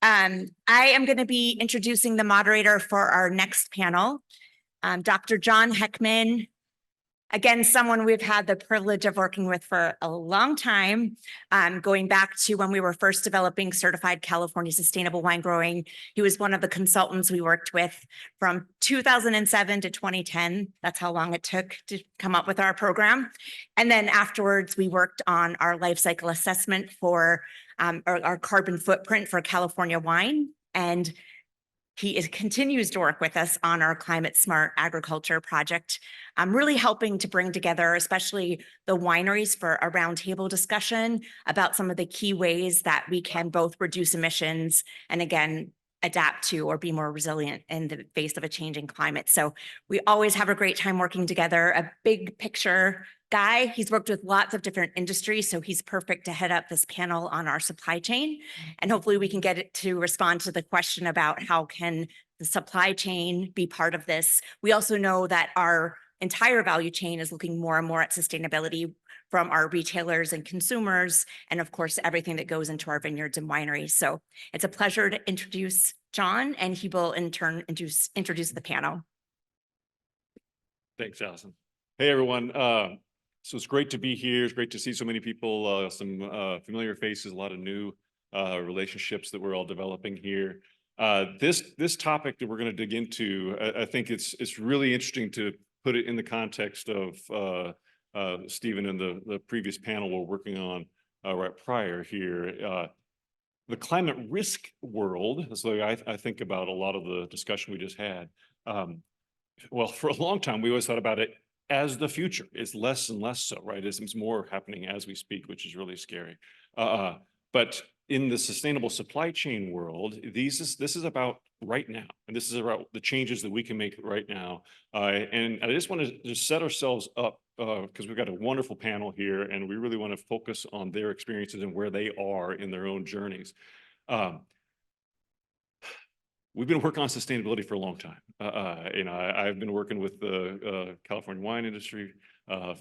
I am going to be introducing the moderator for our next panel, Dr. John Heckman. Again, someone we've had the privilege of working with for a long time, going back to when we were first developing certified California sustainable wine growing. He was one of the consultants we worked with from 2007 to 2010. That's how long it took to come up with our program. And then afterwards, we worked on our life cycle assessment for our carbon footprint for California wine. And he continues to work with us on our climate smart agriculture project, really helping to bring together, especially the wineries, for a roundtable discussion about some of the key ways that we can both reduce emissions and, again, adapt to or be more resilient in the face of a changing climate. So we always have a great time working together. A big picture guy. He's worked with lots of different industries, so he's perfect to head up this panel on our supply chain. And hopefully we can get it to respond to the question about how can the supply chain be part of this. We also know that our entire value chain is looking more and more at sustainability, from our retailers and consumers, and of course, everything that goes into our vineyards and wineries. So it's a pleasure to introduce John, and he will in turn introduce the panel. Thanks, Allison. Hey, everyone. So it's great to be here. It's great to see so many people, some familiar faces, a lot of new relationships that we're all developing here. This topic that we're going to dig into, I think it's really interesting to put it in the context of Stephen and the previous panel we're working on right prior here. The climate risk world, that's the way I think about a lot of the discussion we just had. Well, for a long time, we always thought about it as the future. It's less and less so, right? It's more happening as we speak, which is really scary. But in the sustainable supply chain world, this is about right now, and this is about the changes that we can make right now. And I just want to just set ourselves up because we've got a wonderful panel here, and we really want to focus on their experiences and where they are in their own journeys. We've been working on sustainability for a long time. I've been working with the California wine industry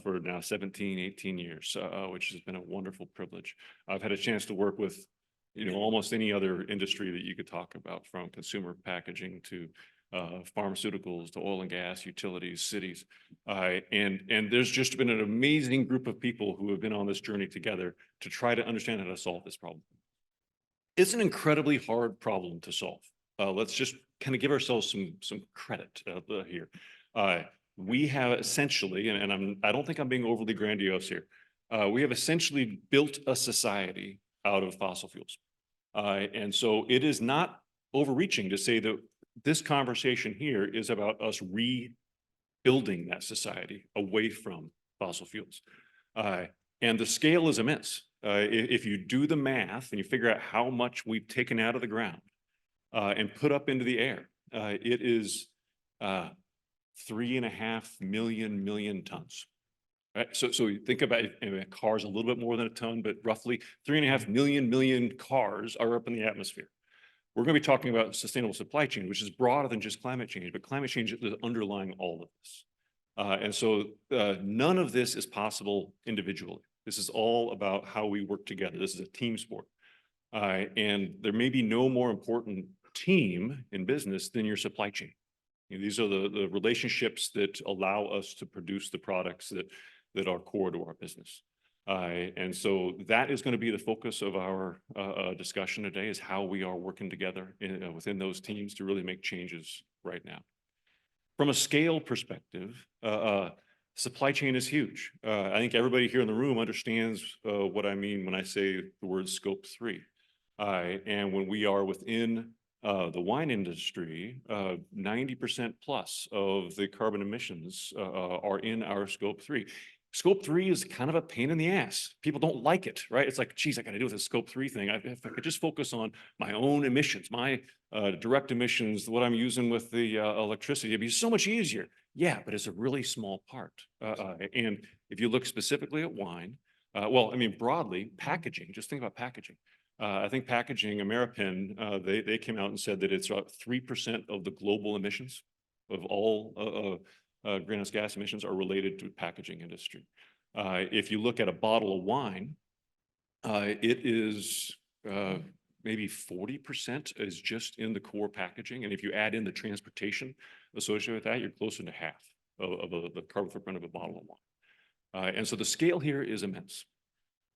for now 17, 18 years, which has been a wonderful privilege. I've had a chance to work with, almost any other industry that you could talk about, from consumer packaging to pharmaceuticals to oil and gas, utilities, cities. And there's just been an amazing group of people who have been on this journey together to try to understand how to solve this problem. It's an incredibly hard problem to solve. Let's just kind of give ourselves some credit here. We have essentially, and I don't think I'm being overly grandiose here, we have essentially built a society out of fossil fuels. And so it is not overreaching to say that this conversation here is about us rebuilding that society away from fossil fuels. And the scale is immense. If you do the math and you figure out how much we've taken out of the ground and put up into the air, it is 3.5 million tons. Right? So you think about it, cars a little bit more than a ton, but roughly 3.5 million cars are up in the atmosphere. We're going to be talking about sustainable supply chain, which is broader than just climate change, but climate change is underlying all of this. And so none of this is possible individually. This is all about how we work together. This is a team sport. And there may be no more important team in business than your supply chain. These are the relationships that allow us to produce the products that are core to our business. And so that is going to be the focus of our discussion today, is how we are working together within those teams to really make changes right now. From a scale perspective, supply chain is huge. I think everybody here in the room understands what I mean when I say the word scope 3. And when we are within the wine industry, 90% plus of the carbon emissions are in our scope 3. Scope 3 is kind of a pain in the ass. People don't like it, right? It's like, geez, I got to do with a scope 3 thing. If I could just focus on my own emissions, my direct emissions, what I'm using with the electricity, it'd be so much easier. Yeah, but it's a really small part. And if you look specifically at wine, broadly, packaging, just think about packaging. I think packaging, Ameripen, they came out and said that it's about 3% of the global emissions of all greenhouse gas emissions are related to packaging industry. If you look at a bottle of wine, it is maybe 40% is just in the core packaging. And if you add in the transportation associated with that, you're closer to half of the carbon footprint of a bottle of wine. And so the scale here is immense.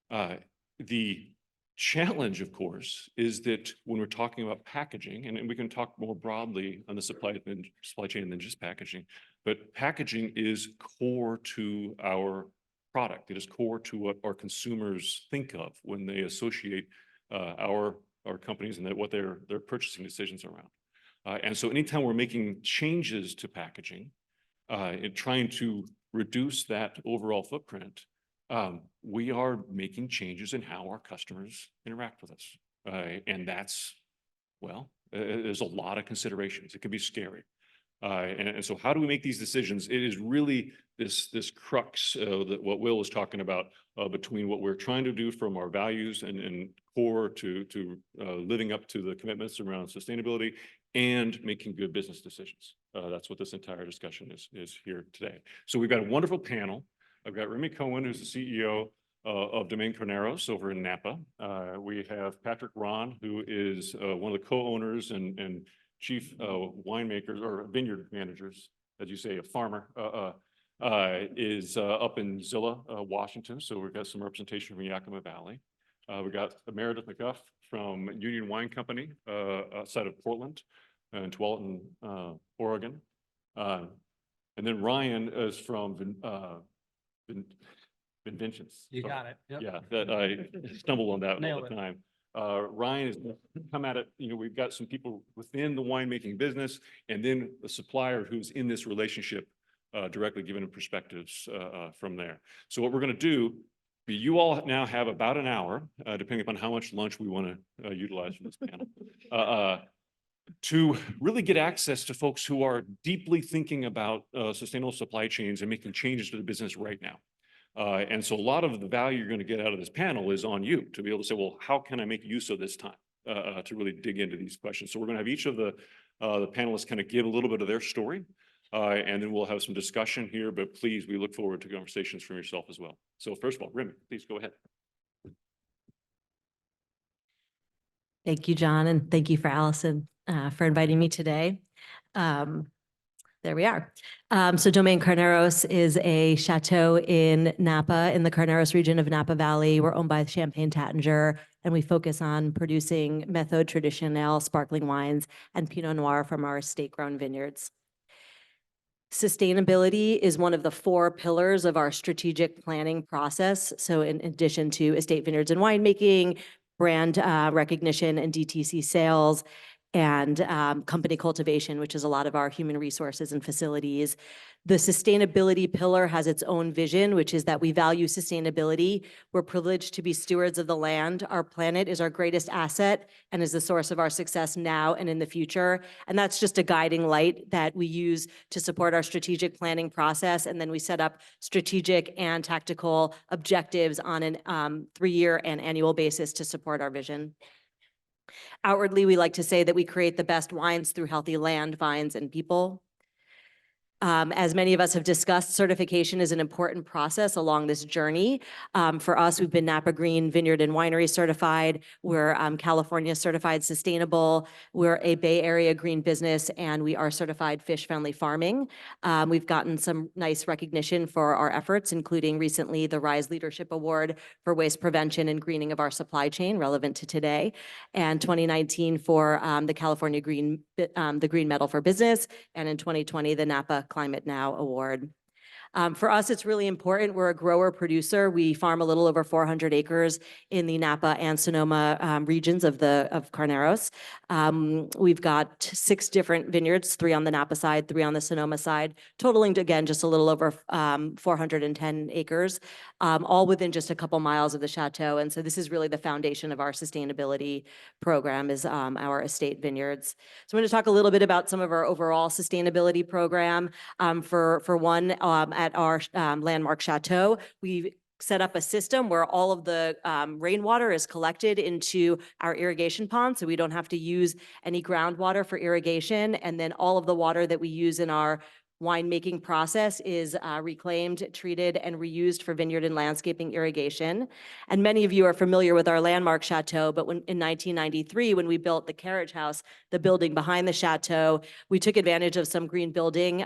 The challenge, of course, is that when we're talking about packaging, and we can talk more broadly on the supply chain than just packaging, but packaging is core to our product. It is core to what our consumers think of when they associate our companies and what their purchasing decisions are around. And so anytime we're making changes to packaging and trying to reduce that overall footprint, we are making changes in how our customers interact with us. And that's, well, there's a lot of considerations. It can be scary. And so how do we make these decisions? It is really this crux that what Will was talking about between what we're trying to do from our values and core to living up to the commitments around sustainability and making good business decisions. That's what this entire discussion is here today. So we've got a wonderful panel. I've got Remy Cohen, who's the CEO of Domaine Carneros over in Napa. We have Patrick Ron, who is one of the co-owners and chief winemakers or vineyard managers, as you say, a farmer, is up in Zillah, Washington. So we've got some representation from Yakima Valley. We've got Meredith McGuff from Union Wine Company outside of Portland and Tualatin, Oregon. And then Ryan is from Vinventions. You got it. Yep. Yeah, that I stumble on that all Nailed the it. time. Ryan has come at it, we've got some people within the winemaking business and then the supplier who's in this relationship directly giving them perspectives from there. So what we're going to do, you all now have about an hour, depending upon how much lunch we want to utilize from this panel, to really get access to folks who are deeply thinking about sustainable supply chains and making changes to the business right now. And so a lot of the value you're going to get out of this panel is on you to be able to say, well, how can I make use of this time to really dig into these questions? So we're going to have each of the panelists kind of give a little bit of their story, and then we'll have some discussion here, but please, we look forward to conversations from yourself as well. So first of all, Remy, please go ahead. Thank you, John, and thank you for Allison for inviting me today. There we are. So Domaine Carneros is a chateau in Napa, in the Carneros region of Napa Valley. We're owned by Champagne Taittinger, and we focus on producing Méthode Traditionnelle sparkling wines and Pinot Noir from our estate-grown vineyards. Sustainability is one of the 4 pillars of our strategic planning process. So in addition to estate vineyards and winemaking, brand recognition and DTC sales, and company cultivation, which is a lot of our human resources and facilities. The sustainability pillar has its own vision, which is that we value sustainability. We're privileged to be stewards of the land. Our planet is our greatest asset and is the source of our success now and in the future. And that's just a guiding light that we use to support our strategic planning process. And then we set up strategic and tactical objectives on an 3-year and annual basis to support our vision. Outwardly, we like to say that we create the best wines through healthy land, vines, and people. As many of us have discussed, certification is an important process along this journey. For us, we've been Napa Green Vineyard and Winery certified. We're California certified sustainable. We're a Bay Area green business, and we are certified fish-friendly farming. We've gotten some nice recognition for our efforts, including recently the RISE Leadership Award for waste prevention and greening of our supply chain, relevant to today, and 2019 for the California Green Medal for Business, and in 2020 the Napa Climate Now Award. For us, it's really important. We're a grower producer. We farm a little over 400 acres in the Napa and Sonoma regions of Carneros. We've got 6 different vineyards, 3 on the Napa side, 3 on the Sonoma side, totaling to, again, just a little over 410 acres, all within just a couple miles of the chateau. And so this is really the foundation of our sustainability program, is our estate vineyards. So I'm going to talk a little bit about some of our overall sustainability program. For one, at our landmark chateau, we set up a system where all of the rainwater is collected into our irrigation pond, so we don't have to use any groundwater for irrigation. And then all of the water that we use in our winemaking process is reclaimed, treated, and reused for vineyard and landscaping irrigation. And many of you are familiar with our landmark chateau, but in 1993, when we built the carriage house, the building behind the chateau, we took advantage of some green building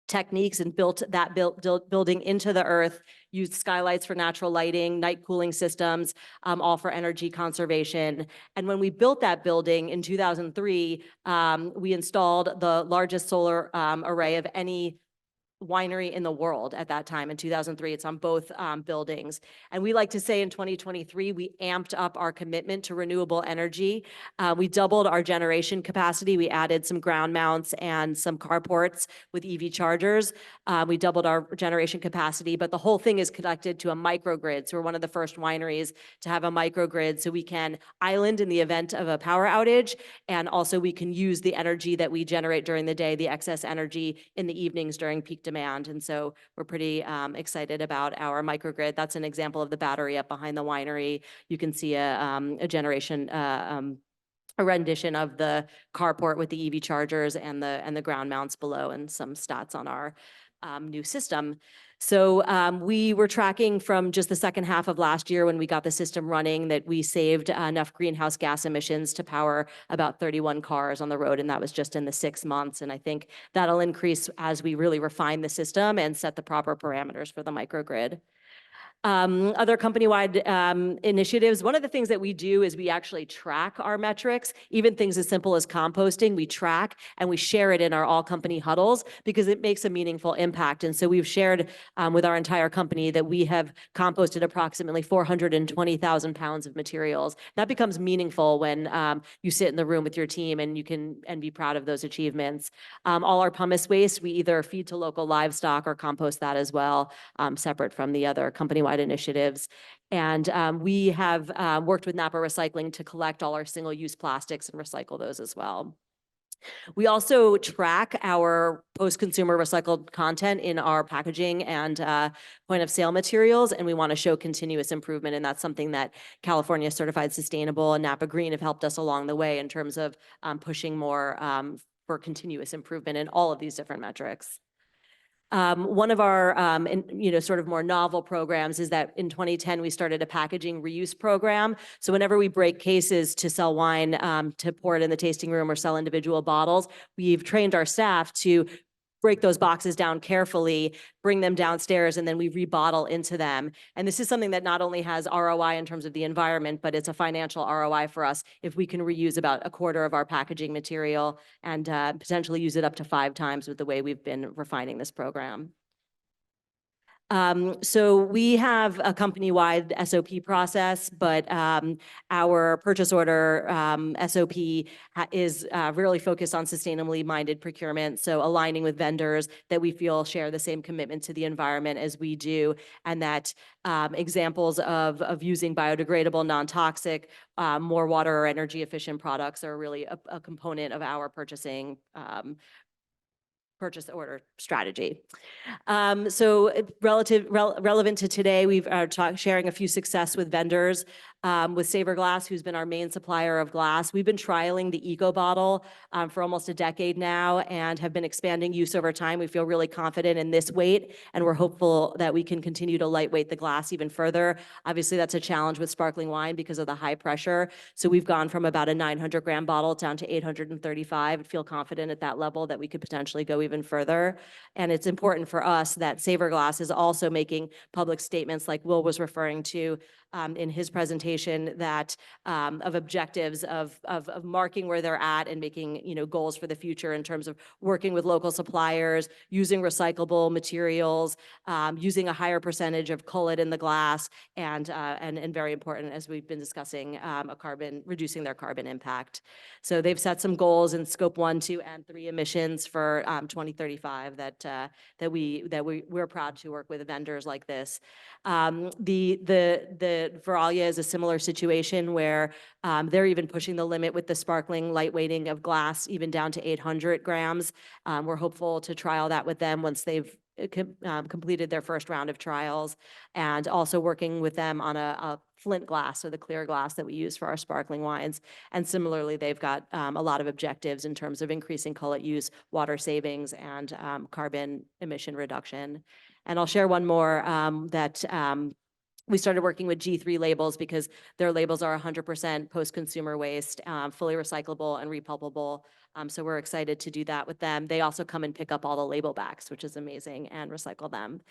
techniques and built that building into the earth, used skylights for natural lighting, night cooling systems, all for energy conservation. And when we built that building in 2003, we installed the largest solar array of any winery in the world at that time in 2003. It's on both buildings. And we like to say in 2023, we amped up our commitment to renewable energy. We doubled our generation capacity. We added some ground mounts and some carports with EV chargers. We doubled our generation capacity, but the whole thing is connected to a microgrid. So we're one of the first wineries to have a microgrid so we can island in the event of a power outage. And also we can use the energy that we generate during the day, the excess energy in the evenings during peak demand. And so we're pretty excited about our microgrid. That's an example of the battery up behind the winery. You can see a generation, a rendition of the carport with the EV chargers and the ground mounts below, and some stats on our new system. So we were tracking from just the second half of last year when we got the system running that we saved enough greenhouse gas emissions to power about 31 cars on the road, and that was just in the 6 months. And I think that'll increase as we really refine the system and set the proper parameters for the microgrid. Other company-wide initiatives, one of the things that we do is we actually track our metrics, even things as simple as composting, we track and we share it in our all-company huddles because it makes a meaningful impact. And so we've shared with our entire company that we have composted approximately 420,000 pounds of materials. That becomes meaningful when you sit in the room with your team and you can be proud of those achievements. All our pumice waste, we either feed to local livestock or compost that as well, separate from the other company-wide initiatives. And we have worked with Napa Recycling to collect all our single-use plastics and recycle those as well. We also track our post-consumer recycled content in our packaging and point of sale materials, and we want to show continuous improvement. And that's something that California Certified Sustainable and Napa Green have helped us along the way in terms of pushing more for continuous improvement in all of these different metrics. One of our, sort of more novel programs is that in 2010, we started a packaging reuse program. So whenever we break cases to sell wine, to pour it in the tasting room or sell individual bottles, we've trained our staff to break those boxes down carefully, bring them downstairs, and then we rebottle into them. And this is something that not only has ROI in terms of the environment, but it's a financial ROI for us if we can reuse about a quarter of our packaging material and potentially use it up to 5 times with the way we've been refining this program. So we have a company-wide SOP process, but our purchase order SOP is really focused on sustainably minded procurement. So aligning with vendors that we feel share the same commitment to the environment as we do, and that examples of using biodegradable, non-toxic, more water or energy efficient products are really a component of our purchase order strategy. So relevant to today, we've sharing a few success with vendors. With Saverglass, who's been our main supplier of glass. We've been trialing the Eco Bottle for almost a decade now and have been expanding use over time. We feel really confident in this weight, and we're hopeful that we can continue to lightweight the glass even further. Obviously, that's a challenge with sparkling wine because of the high pressure. So we've gone from about a 900-gram bottle down to 835 and feel confident at that level that we could potentially go even further. And it's important for us that Saverglass is also making public statements like Will was referring to in his presentation, that of objectives of marking where they're at and making goals for the future in terms of working with local suppliers, using recyclable materials, using a higher percentage of cullet in the glass, and very important, as we've been discussing, reducing their carbon impact. So they've set some goals in scope 1, 2, and 3 emissions for 2035 that we're proud to work with vendors like this. The Veralia is a similar situation where they're even pushing the limit with the sparkling lightweighting of glass even down to 800 grams. We're hopeful to trial that with them once they've completed their first round of trials, and also working with them on a flint glass, or the clear glass that we use for our sparkling wines. And similarly, they've got a lot of objectives in terms of increasing cullet use, water savings, and carbon emission reduction. And I'll share one more that we started working with G3 labels because their labels are 100% post-consumer waste, fully recyclable and repulpable. So we're excited to do that with them. They also come and pick up all the label backs, which is amazing, and recycle them.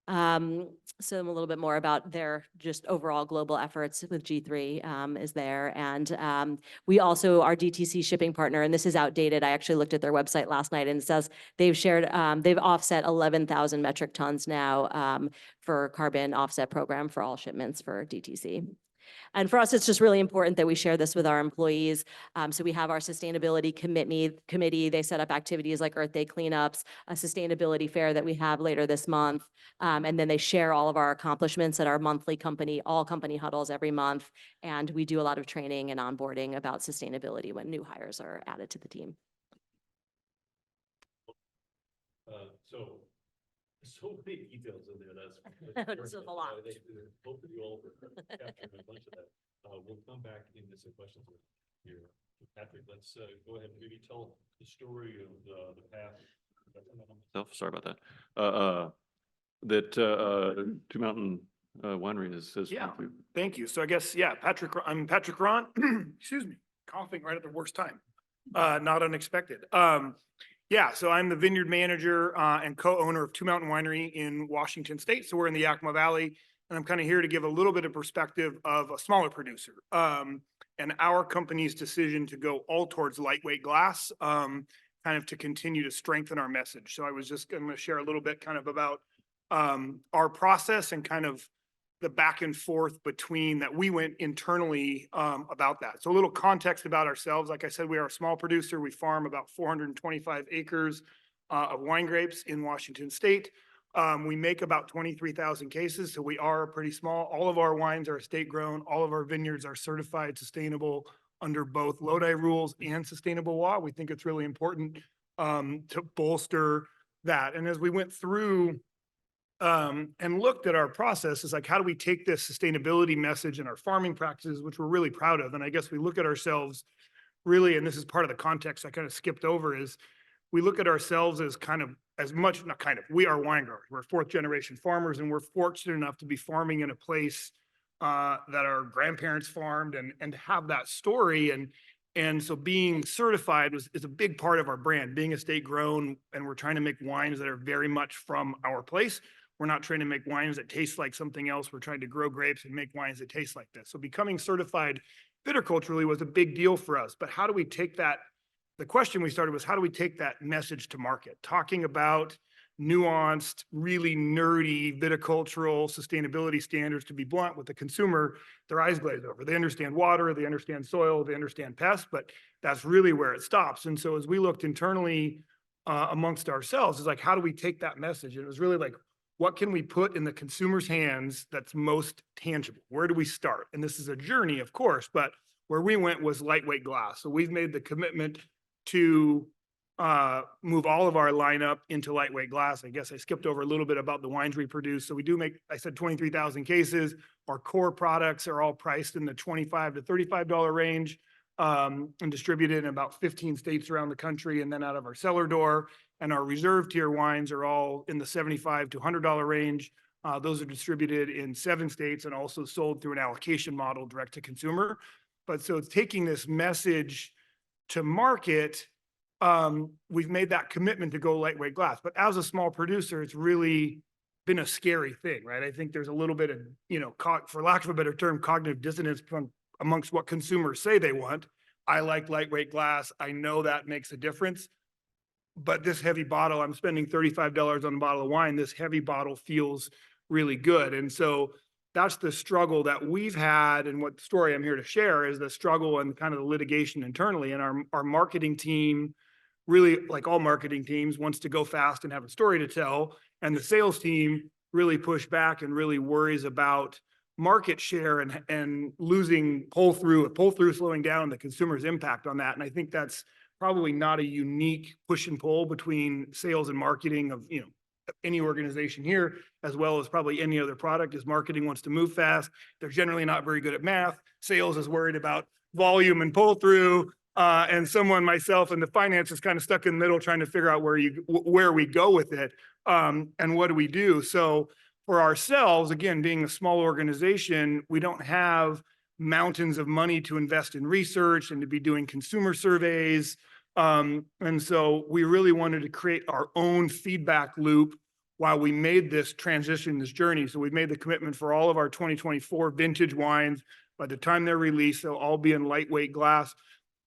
So a little bit more about their just overall global efforts with G3 is there. And we also, our DTC shipping partner, and this is outdated. I actually looked at their website last night, and it says they've shared, they've offset 11,000 metric tons now for carbon offset program for all shipments for DTC. And for us, it's just really important that we share this with our employees. So we have our sustainability committee. They set up activities like Earth Day cleanups, a sustainability fair that we have later this month. And then they share all of our accomplishments at our monthly all company huddles every month. And we do a lot of training and onboarding about sustainability when new hires are added to the team. So many details in there. That's This is a lot. Both of you all captured a bunch of that. We'll come back into some questions here. Patrick, let's go ahead and maybe tell the story of the path. Sorry about that. That Two Mountain Winery has. Yeah, thank you. So I guess, yeah, I'm Patrick Ron. Excuse me, coughing right at the worst time. Not unexpected. Yeah, so I'm the vineyard manager and co-owner of Two Mountain Winery in Washington State. So we're in the Yakima Valley, and I'm kind of here to give a little bit of perspective of a smaller producer and our company's decision to go all towards lightweight glass, kind of to continue to strengthen our message. So I was just going to share a little bit kind of about our process and kind of the back and forth between that we went internally about that. So a little context about ourselves. Like I said, we are a small producer. We farm about 425 acres of wine grapes in Washington State. We make about 23,000 cases, so we are pretty small. All of our wines are estate grown. All of our vineyards are certified sustainable under both Lodi rules and sustainable law. We think it's really important to bolster that. And as we went through and looked at our process, is like, how do we take this sustainability message and our farming practices, which we're really proud of? And I guess we look at ourselves really, and this is part of the context I kind of skipped over, is we look at ourselves as we are wine growers. We're fourth generation farmers, and we're fortunate enough to be farming in a place that our grandparents farmed and have that story. And so being certified is a big part of our brand, being estate grown, and we're trying to make wines that are very much from our place. We're not trying to make wines that taste like something else. We're trying to grow grapes and make wines that taste like this. So becoming certified viticulturally was a big deal for us. But how do we take that? The question we started was, how do we take that message to market? Talking about nuanced, really nerdy viticultural sustainability standards. To be blunt with the consumer, their eyes glaze over. They understand water, they understand soil, they understand pests, but that's really where it stops. And so as we looked internally amongst ourselves, it's like, how do we take that message? And it was really like, what can we put in the consumer's hands that's most tangible? Where do we start? And this is a journey, of course, but where we went was lightweight glass. So we've made the commitment to move all of our lineup into lightweight glass. I guess I skipped over a little bit about the wines we produce. So we do make, I said 23,000 cases. Our core products are all priced in the $25 to $35 range and distributed in about 15 states around the country, and then out of our cellar door. And our reserve tier wines are all in the $75 to $100 range. Those are distributed in 7 states and also sold through an allocation model direct to consumer. But so it's taking this message to market. We've made that commitment to go lightweight glass, but as a small producer, it's really been a scary thing, right? I think there's a little bit of, for lack of a better term, cognitive dissonance amongst what consumers say they want. I like lightweight glass. I know that makes a difference. But this heavy bottle, I'm spending $35 on a bottle of wine. This heavy bottle feels really good. And so that's the struggle that we've had. And what story I'm here to share is the struggle and kind of the litigation internally. And our marketing team, really, like all marketing teams, wants to go fast and have a story to tell. And the sales team really push back and really worries about market share and losing pull-through slowing down, and the consumer's impact on that. And I think that's probably not a unique push and pull between sales and marketing of, any organization here, as well as probably any other product, is marketing wants to move fast. They're generally not very good at math. Sales is worried about volume and pull through. And someone, myself, and the finance is kind of stuck in the middle trying to figure out where we go with it. And what do we do? So for ourselves, again, being a small organization, we don't have mountains of money to invest in research and to be doing consumer surveys. And so we really wanted to create our own feedback loop while we made this transition, this journey. So we've made the commitment for all of our 2024 vintage wines. By the time they're released, they'll all be in lightweight glass.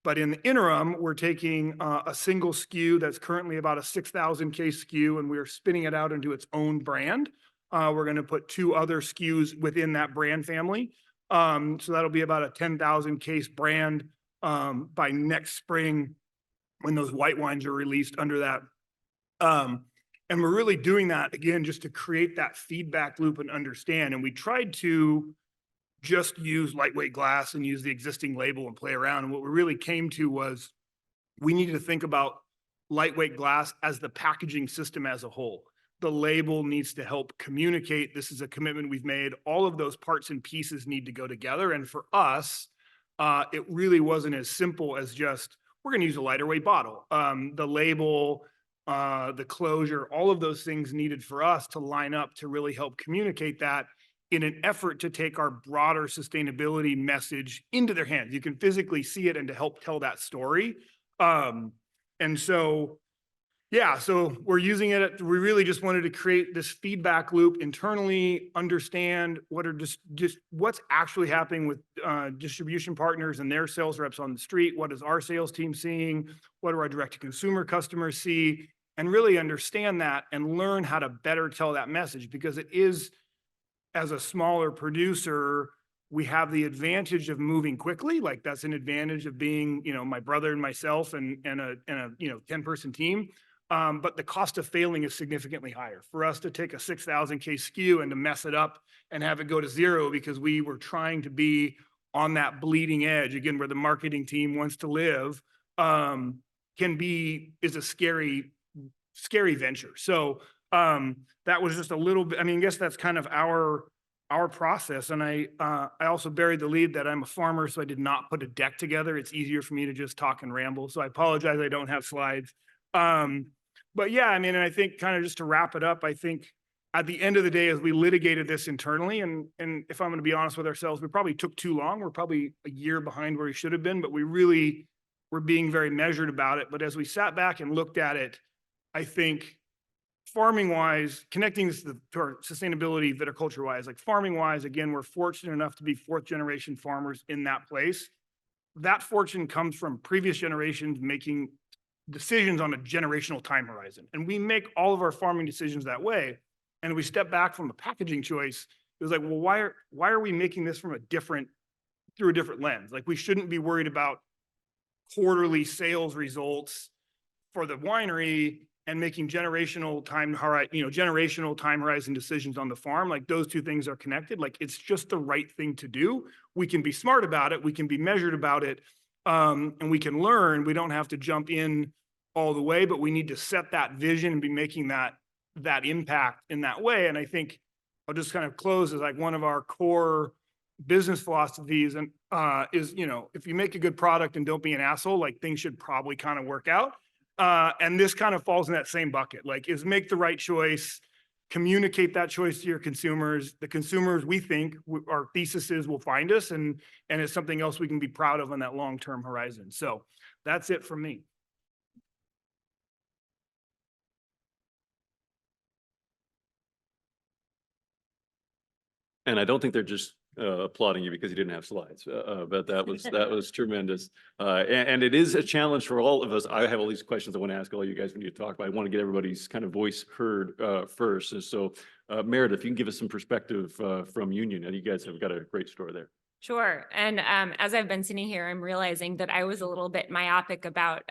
But in the interim, we're taking a single SKU that's currently about a 6,000 case SKU, and we're spinning it out into its own brand. We're going to put 2 other SKUs within that brand family. So that'll be about a 10,000 case brand by next spring when those white wines are released under that. And we're really doing that, again, just to create that feedback loop and understand. And we tried to just use lightweight glass and use the existing label and play around. And what we really came to was we needed to think about lightweight glass as the packaging system as a whole. The label needs to help communicate. This is a commitment we've made. All of those parts and pieces need to go together. And for us, it really wasn't as simple as just, we're going to use a lighter weight bottle. The label, the closure, all of those things needed for us to line up to really help communicate that in an effort to take our broader sustainability message into their hands. You can physically see it and to help tell that story. And so, yeah, so we're using it. We really just wanted to create this feedback loop internally, understand what are just what's actually happening with distribution partners and their sales reps on the street. What is our sales team seeing? What do our direct-to-consumer customers see? And really understand that and learn how to better tell that message, because it is, as a smaller producer, we have the advantage of moving quickly. Like that's an advantage of being, my brother and myself and a 10-person team. But the cost of failing is significantly higher. For us to take a 6,000 case SKU and to mess it up and have it go to zero because we were trying to be on that bleeding edge, again, where the marketing team wants to live, is a scary venture. So that was just a little bit, I guess that's kind of our process. And I also buried the lead that I'm a farmer, so I did not put a deck together. It's easier for me to just talk and ramble. So I apologize, I don't have slides. But yeah, and I think kind of just to wrap it up, I think at the end of the day, as we litigated this internally, and if I'm going to be honest with ourselves, we probably took too long. We're probably a year behind where we should have been, but we really were being very measured about it. But as we sat back and looked at it, I think farming wise, connecting this to our sustainability, viticulture wise, like farming wise, again, we're fortunate enough to be 4th generation farmers in that place. That fortune comes from previous generations making decisions on a generational time horizon. And we make all of our farming decisions that way. And we step back from a packaging choice. It was like, well, why are we making this through a different lens? Like we shouldn't be worried about quarterly sales results for the winery and making generational time horizon decisions on the farm. Like those two things are connected. Like it's just the right thing to do. We can be smart about it. We can be measured about it. And we can learn. We don't have to jump in all the way, but we need to set that vision and be making that impact in that way. And I think I'll just kind of close as like one of our core business philosophies and is, if you make a good product and don't be an asshole, like things should probably kind of work out. And this kind of falls in that same bucket, like is make the right choice, communicate that choice to your consumers. The consumers, we think, our thesis is will find us, and it's something else we can be proud of on that long-term horizon. So that's it from me. And I don't think they're just applauding you because you didn't have slides, but that was tremendous. And it is a challenge for all of us. I have all these questions I want to ask all you guys when you talk, but I want to get everybody's kind of voice heard first. And so, Meredith, you can give us some perspective from Union, and you guys have got a great story there. Sure. And as I've been sitting here, I'm realizing that I was a little bit myopic about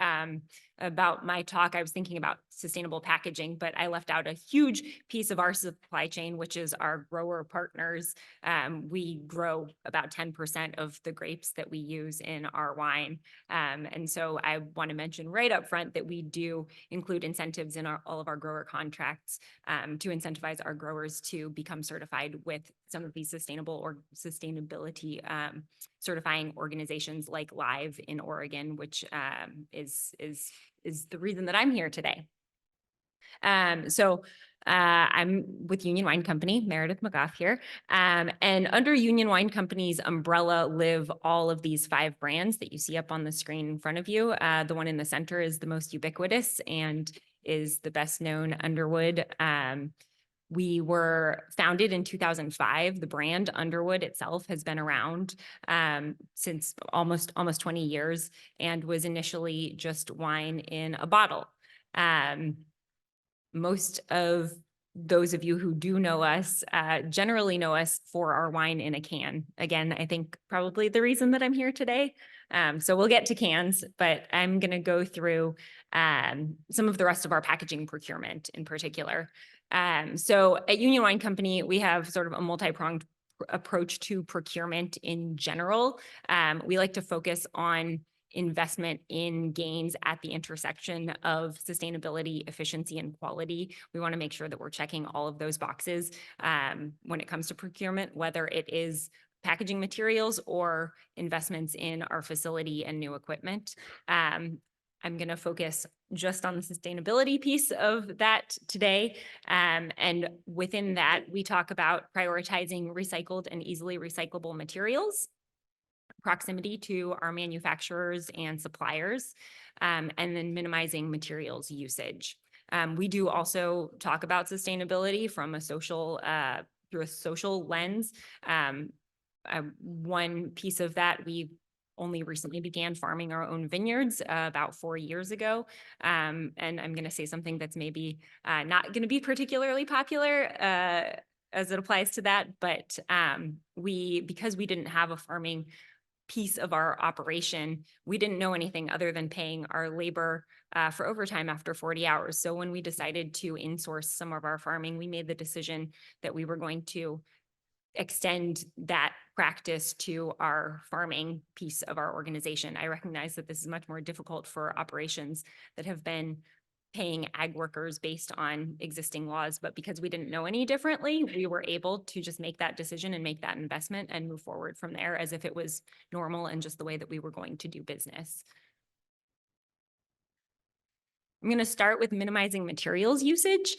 about my talk, I was thinking about sustainable packaging, but I left out a huge piece of our supply chain, which is our grower partners. We grow about 10% of the grapes that we use in our wine. And so I want to mention right up front that we do include incentives in all of our grower contracts to incentivize our growers to become certified with some of these sustainability certifying organizations like Live in Oregon, which is the reason that I'm here today. I'm with Union Wine Company, Meredith McGough here. And under Union Wine Company's umbrella live all of these 5 brands that you see up on the screen in front of you. The one in the center is the most ubiquitous and is the best known, Underwood. We were founded in 2005. The brand Underwood itself has been around since almost 20 years and was initially just wine in a bottle. Most of those of you who do know us generally know us for our wine in a can. Again, I think probably the reason that I'm here today. So we'll get to cans, but I'm going to go through some of the rest of our packaging procurement in particular. So at Union Wine Company, we have sort of a multi-pronged approach to procurement in general. We like to focus on investment in gains at the intersection of sustainability, efficiency, and quality. We want to make sure that we're checking all of those boxes when it comes to procurement, whether it is packaging materials or investments in our facility and new equipment. I'm going to focus just on the sustainability piece of that today. And within that, we talk about prioritizing recycled and easily recyclable materials, proximity to our manufacturers and suppliers, and then minimizing materials usage. We do also talk about sustainability from a social, through a social lens. One piece of that, we only recently began farming our own vineyards about 4 years ago. And I'm going to say something that's maybe not going to be particularly popular as it applies to that, but because we didn't have a farming piece of our operation, we didn't know anything other than paying our labor for overtime after 40 hours. So when we decided to insource some of our farming, we made the decision that we were going to extend that practice to our farming piece of our organization. I recognize that this is much more difficult for operations that have been paying ag workers based on existing laws, but because we didn't know any differently, we were able to just make that decision and make that investment and move forward from there as if it was normal and just the way that we were going to do business. I'm going to start with minimizing materials usage.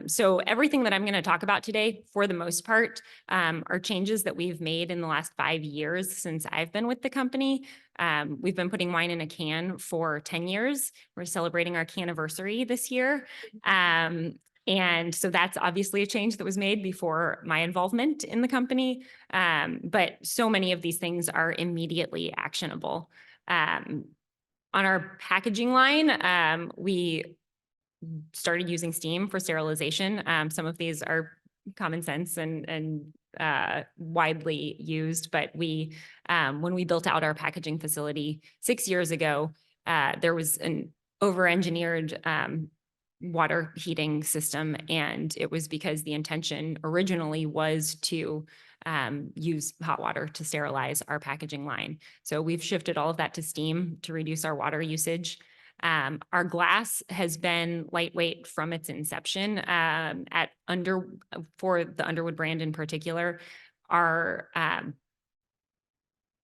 So everything that I'm going to talk about today, for the most part, are changes that we've made in the last 5 years since I've been with the company. We've been putting wine in a can for 10 years. We're celebrating our canniversary this year. And so that's obviously a change that was made before my involvement in the company. But so many of these things are immediately actionable. On our packaging line, we started using steam for sterilization. Some of these are common sense and widely used, but when we built out our packaging facility 6 years ago, there was an over-engineered water heating system, and it was because the intention originally was to use hot water to sterilize our packaging line. So we've shifted all of that to steam to reduce our water usage. Our glass has been lightweight from its inception. For the Underwood brand in particular, our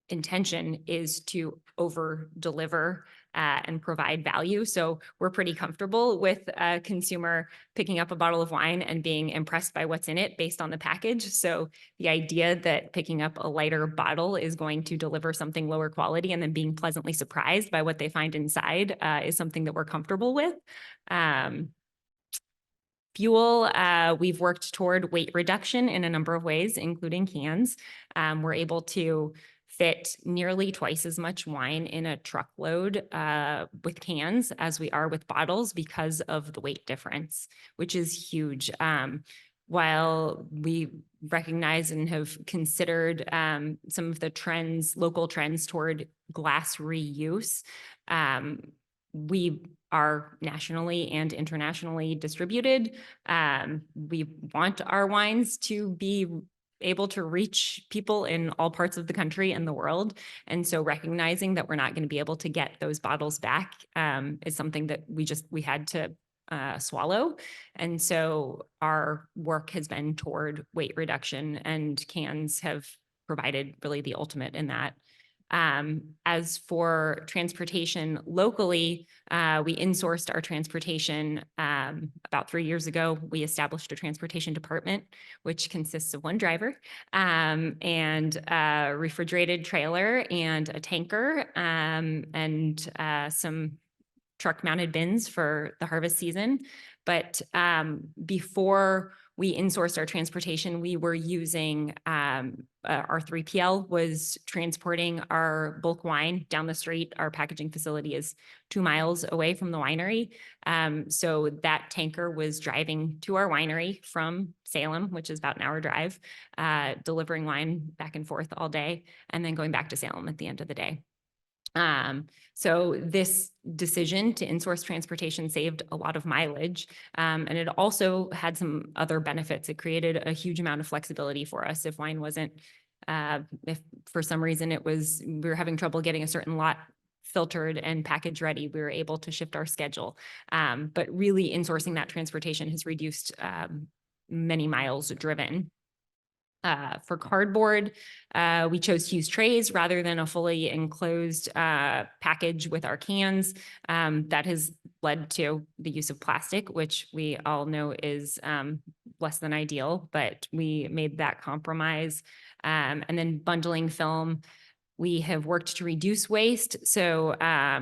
intention is to over deliver and provide value. So we're pretty comfortable with a consumer picking up a bottle of wine and being impressed by what's in it based on the package. So the idea that picking up a lighter bottle is going to deliver something lower quality and then being pleasantly surprised by what they find inside is something that we're comfortable with. Fuel, we've worked toward weight reduction in a number of ways, including cans. We're able to fit nearly twice as much wine in a truckload with cans as we are with bottles because of the weight difference, which is huge. While we recognize and have considered some of the trends, local trends toward glass reuse, we are nationally and internationally distributed. We want our wines to be able to reach people in all parts of the country and the world. And so recognizing that we're not going to be able to get those bottles back is something that we had to swallow. And so our work has been toward weight reduction, and cans have provided really the ultimate in that. As for transportation locally, we insourced our transportation about 3 years ago. We established a transportation department, which consists of one driver and a refrigerated trailer and a tanker and some truck mounted bins for the harvest season. But before we insourced our transportation, we were using our 3PL was transporting our bulk wine down the street. Our packaging facility is 2 miles away from the winery. So that tanker was driving to our winery from Salem, which is about an hour drive, delivering wine back and forth all day, and then going back to Salem at the end of the day. So this decision to insource transportation saved a lot of mileage, and it also had some other benefits. It created a huge amount of flexibility for us. If wine wasn't, if for some reason we were having trouble getting a certain lot filtered and package ready, we were able to shift our schedule. But really insourcing that transportation has reduced many miles driven. For cardboard, we chose to use trays rather than a fully enclosed package with our cans. That has led to the use of plastic, which we all know is less than ideal, but we made that compromise. And then bundling film, we have worked to reduce waste. So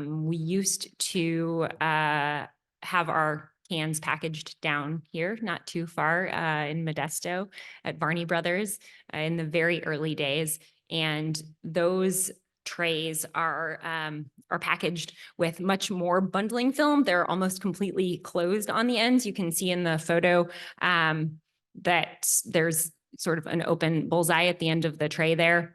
we used to have our cans packaged down here, not too far in Modesto at Varney Brothers in the very early days. And those trays are packaged with much more bundling film. They're almost completely closed on the ends. You can see in the photo that there's sort of an open bullseye at the end of the tray there.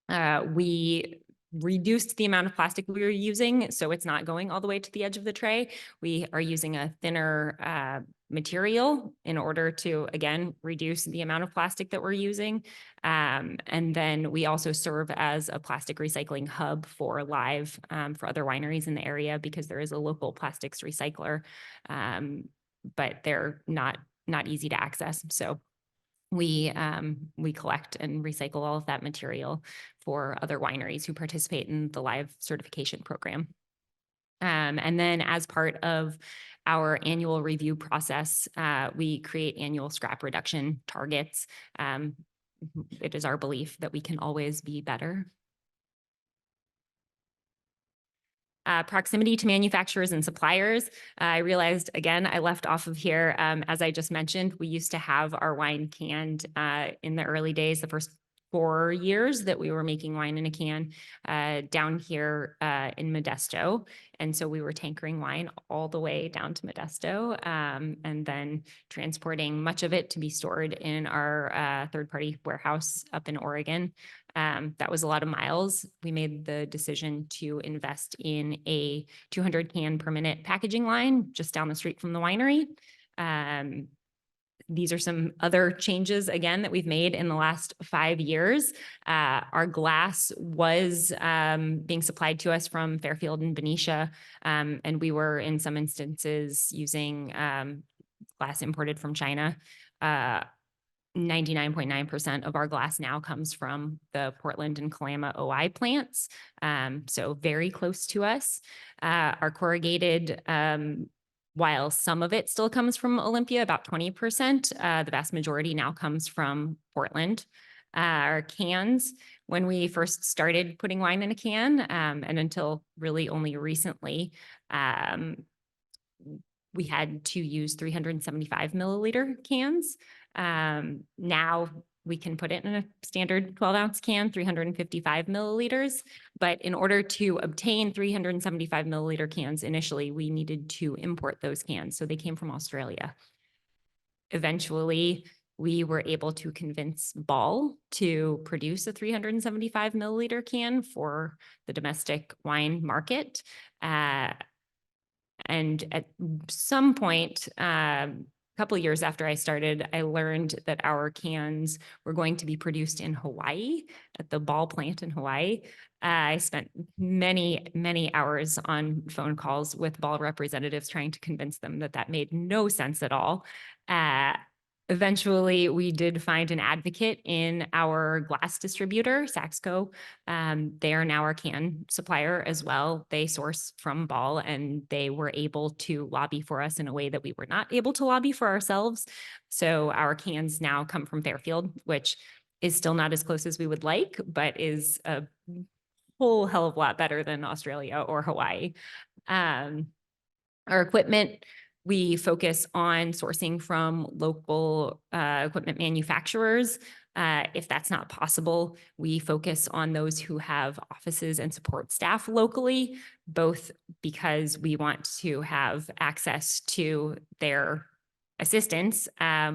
We reduced the amount of plastic we were using, so it's not going all the way to the edge of the tray. We are using a thinner material in order to, again, reduce the amount of plastic that we're using. And then we also serve as a plastic recycling hub for Live for other wineries in the area, because there is a local plastics recycler, but they're not easy to access. So we collect and recycle all of that material for other wineries who participate in the Live certification program. And then as part of our annual review process, we create annual scrap reduction targets. It is our belief that we can always be better. Proximity to manufacturers and suppliers. I realized, again, I left off of here. As I just mentioned, we used to have our wine canned in the early days, the first 4 years that we were making wine in a can down here in Modesto. And so we were tankering wine all the way down to Modesto and then transporting much of it to be stored in our third-party warehouse up in Oregon. That was a lot of miles. We made the decision to invest in a 200 can per minute packaging line just down the street from the winery. These are some other changes, again, that we've made in the last 5 years. Our glass was being supplied to us from Fairfield and Benicia, and we were in some instances using glass imported from China. 99.9% of our glass now comes from the Portland and Kalama OI plants, so very close to us. Our corrugated, while some of it still comes from Olympia, about 20%, the vast majority now comes from Portland. Our cans, when we first started putting wine in a can, and until really only recently, we had to use 375 milliliter cans. Now we can put it in a standard 12-ounce can, 355 milliliters. But in order to obtain 375 milliliter cans, initially, we needed to import those cans. So they came from Australia. Eventually, we were able to convince Ball to produce a 375 milliliter can for the domestic wine market. And at some point, a couple of years after I started, I learned that our cans were going to be produced in Hawaii at the Ball plant in Hawaii. I spent many, many hours on phone calls with Ball representatives trying to convince them that that made no sense at all. Eventually, we did find an advocate in our glass distributor, Saxco. They are now our can supplier as well. They source from Ball, and they were able to lobby for us in a way that we were not able to lobby for ourselves. So our cans now come from Fairfield, which is still not as close as we would like, but is a whole hell of a lot better than Australia or Hawaii. Our equipment, we focus on sourcing from local equipment manufacturers. If that's not possible, we focus on those who have offices and support staff locally, both because we want to have access to their assistance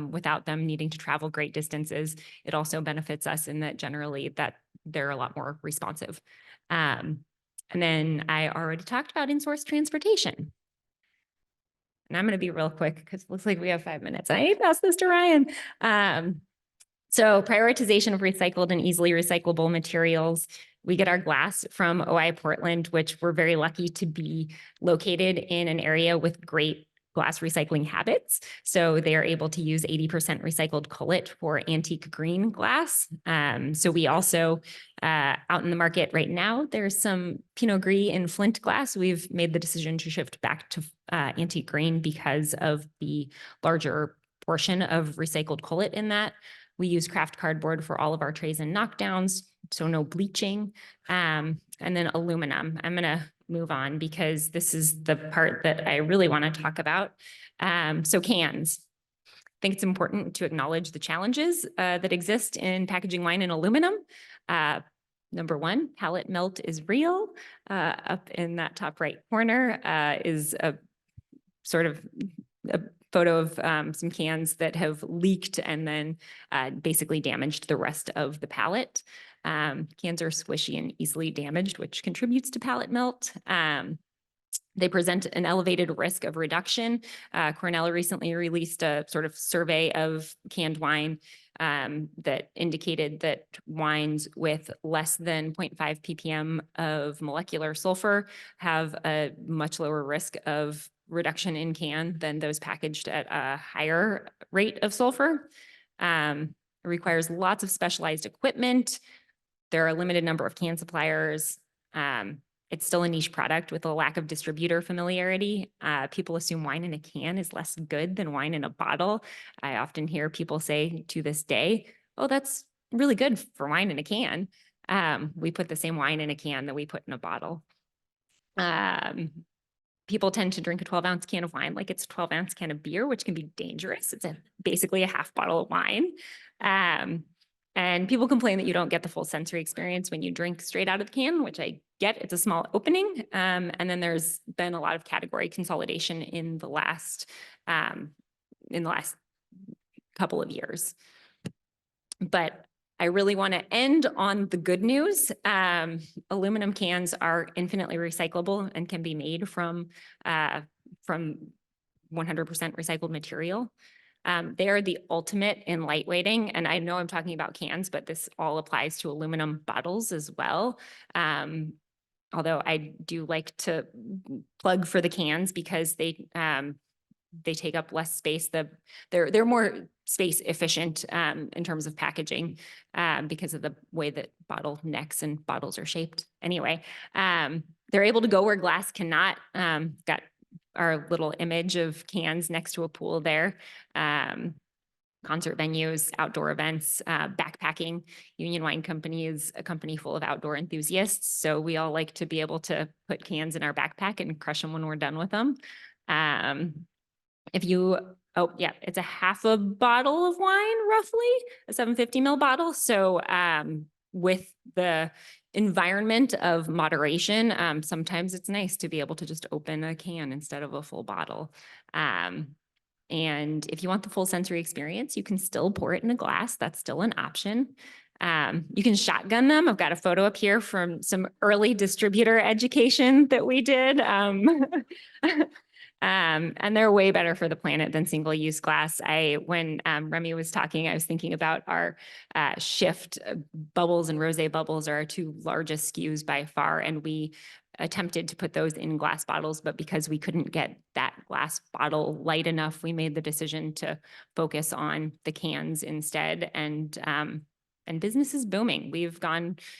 without them needing to travel great distances. It also benefits us in that generally that they're a lot more responsive. And then I already talked about in-source transportation. And I'm going to be real quick because it looks like we have 5 minutes. I need to pass this to Ryan. So prioritization of recycled and easily recyclable materials. We get our glass from OI Portland, which we're very lucky to be located in an area with great glass recycling habits. So they are able to use 80% recycled cullet for antique green glass. So we also, out in the market right now, there's some Pinot Gris in Flint glass. We've made the decision to shift back to antique green because of the larger portion of recycled cullet in that. We use craft cardboard for all of our trays and knockdowns, so no bleaching. And then aluminum. I'm gonna move on because this is the part that I really want to talk about. So cans. I think it's important to acknowledge the challenges that exist in packaging wine in aluminum. Number one, pallet melt is real. Up in that top right corner is a sort of a photo of some cans that have leaked and then basically damaged the rest of the pallet. Cans are squishy and easily damaged, which contributes to pallet melt. They present an elevated risk of reduction. Cornell recently released a sort of survey of canned wine that indicated that wines with less than 0.5 ppm of molecular sulfur have a much lower risk of reduction in can than those packaged at a higher rate of sulfur. It requires lots of specialized equipment. There are a limited number of can suppliers. It's still a niche product with a lack of distributor familiarity. People assume wine in a can is less good than wine in a bottle. I often hear people say to this day, oh, that's really good for wine in a can. We put the same wine in a can that we put in a bottle. People tend to drink a 12-ounce can of wine like it's a 12-ounce can of beer, which can be dangerous. It's basically a half bottle of wine. And people complain that you don't get the full sensory experience when you drink straight out of the can, which I get. It's a small opening. And then there's been a lot of category consolidation in the last couple of years. But I really want to end on the good news. Aluminum cans are infinitely recyclable and can be made from 100% recycled material. They are the ultimate in lightweighting. And I know I'm talking about cans, but this all applies to aluminum bottles as well. Although I do like to plug for the cans because they take up less space. They're more space efficient in terms of packaging because of the way that bottle necks and bottles are shaped. Anyway, they're able to go where glass cannot. Got our little image of cans next to a pool there. Concert venues, outdoor events, backpacking. Union Wine Company is a company full of outdoor enthusiasts. So we all like to be able to put cans in our backpack and crush them when we're done with them. It's a half a bottle of wine, roughly, a 750 ml bottle. So with the environment of moderation, sometimes it's nice to be able to just open a can instead of a full bottle. And if you want the full sensory experience, you can still pour it in a glass. That's still an option. You can shotgun them. I've got a photo up here from some early distributor education that we did. And they're way better for the planet than single-use glass. When Remy was talking, I was thinking about our shift bubbles and rosé bubbles are our two largest SKUs by far, and we attempted to put those in glass bottles, but because we couldn't get that glass bottle light enough, we made the decision to focus on the cans instead. And business is booming.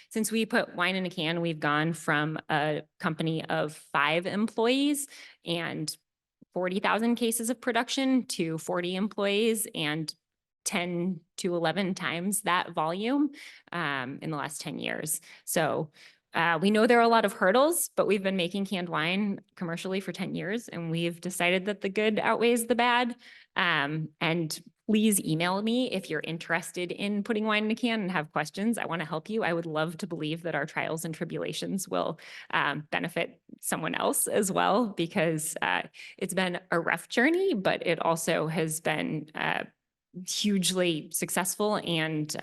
Since we put wine in a can, we've gone from a company of 5 employees and 40,000 cases of production to 40 employees and 10 to 11 times that volume in the last 10 years. So we know there are a lot of hurdles, but we've been making canned wine commercially for 10 years, and we've decided that the good outweighs the bad. And please email me if you're interested in putting wine in a can and have questions. I want to help you. I would love to believe that our trials and tribulations will benefit someone else as well, because it's been a rough journey, but it also has been hugely successful, and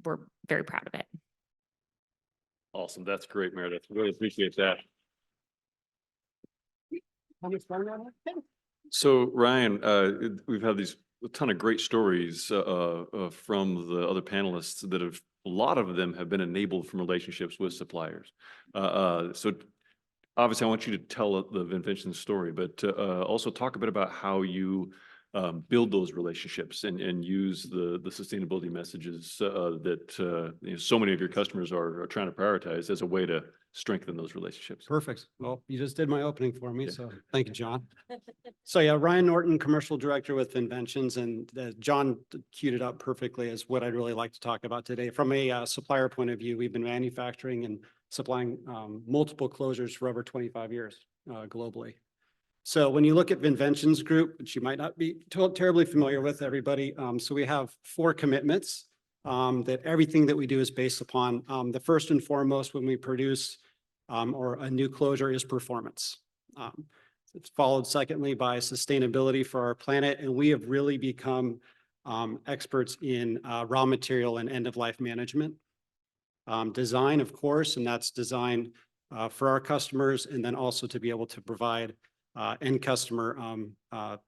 we're very proud of it. Awesome. That's great, Meredith. Really appreciate that. So Ryan, we've had a ton of great stories from the other panelists that a lot of them have been enabled from relationships with suppliers. So obviously I want you to tell the Vinvention story, but also talk a bit about how you build those relationships and use the sustainability messages that so many of your customers are trying to prioritize as a way to strengthen those relationships. Perfect. Well, you just did my opening for me, Yeah. so thank you, John. So yeah, Ryan Norton, Commercial Director with Vinventions, and John queued it up perfectly as what I'd really like to talk about today. From a supplier point of view, we've been manufacturing and supplying multiple closures for over 25 years globally. So when you look at Vinventions Group, which you might not be terribly familiar with, everybody, so we have 4 commitments that everything that we do is based upon. The first and foremost, when we produce or a new closure, is performance. It's followed secondly by sustainability for our planet, and we have really become experts in raw material and end-of-life management. Design, of course, and that's design for our customers, and then also to be able to provide end customer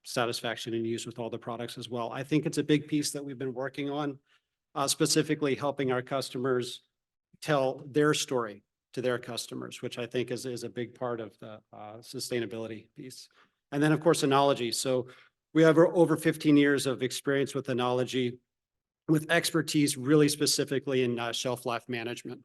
satisfaction and use with all the products as well. I think it's a big piece that we've been working on, specifically helping our customers tell their story to their customers, which I think is a big part of the sustainability piece. And then, of course, enology. So we have over 15 years of experience with enology, with expertise really specifically in shelf life management.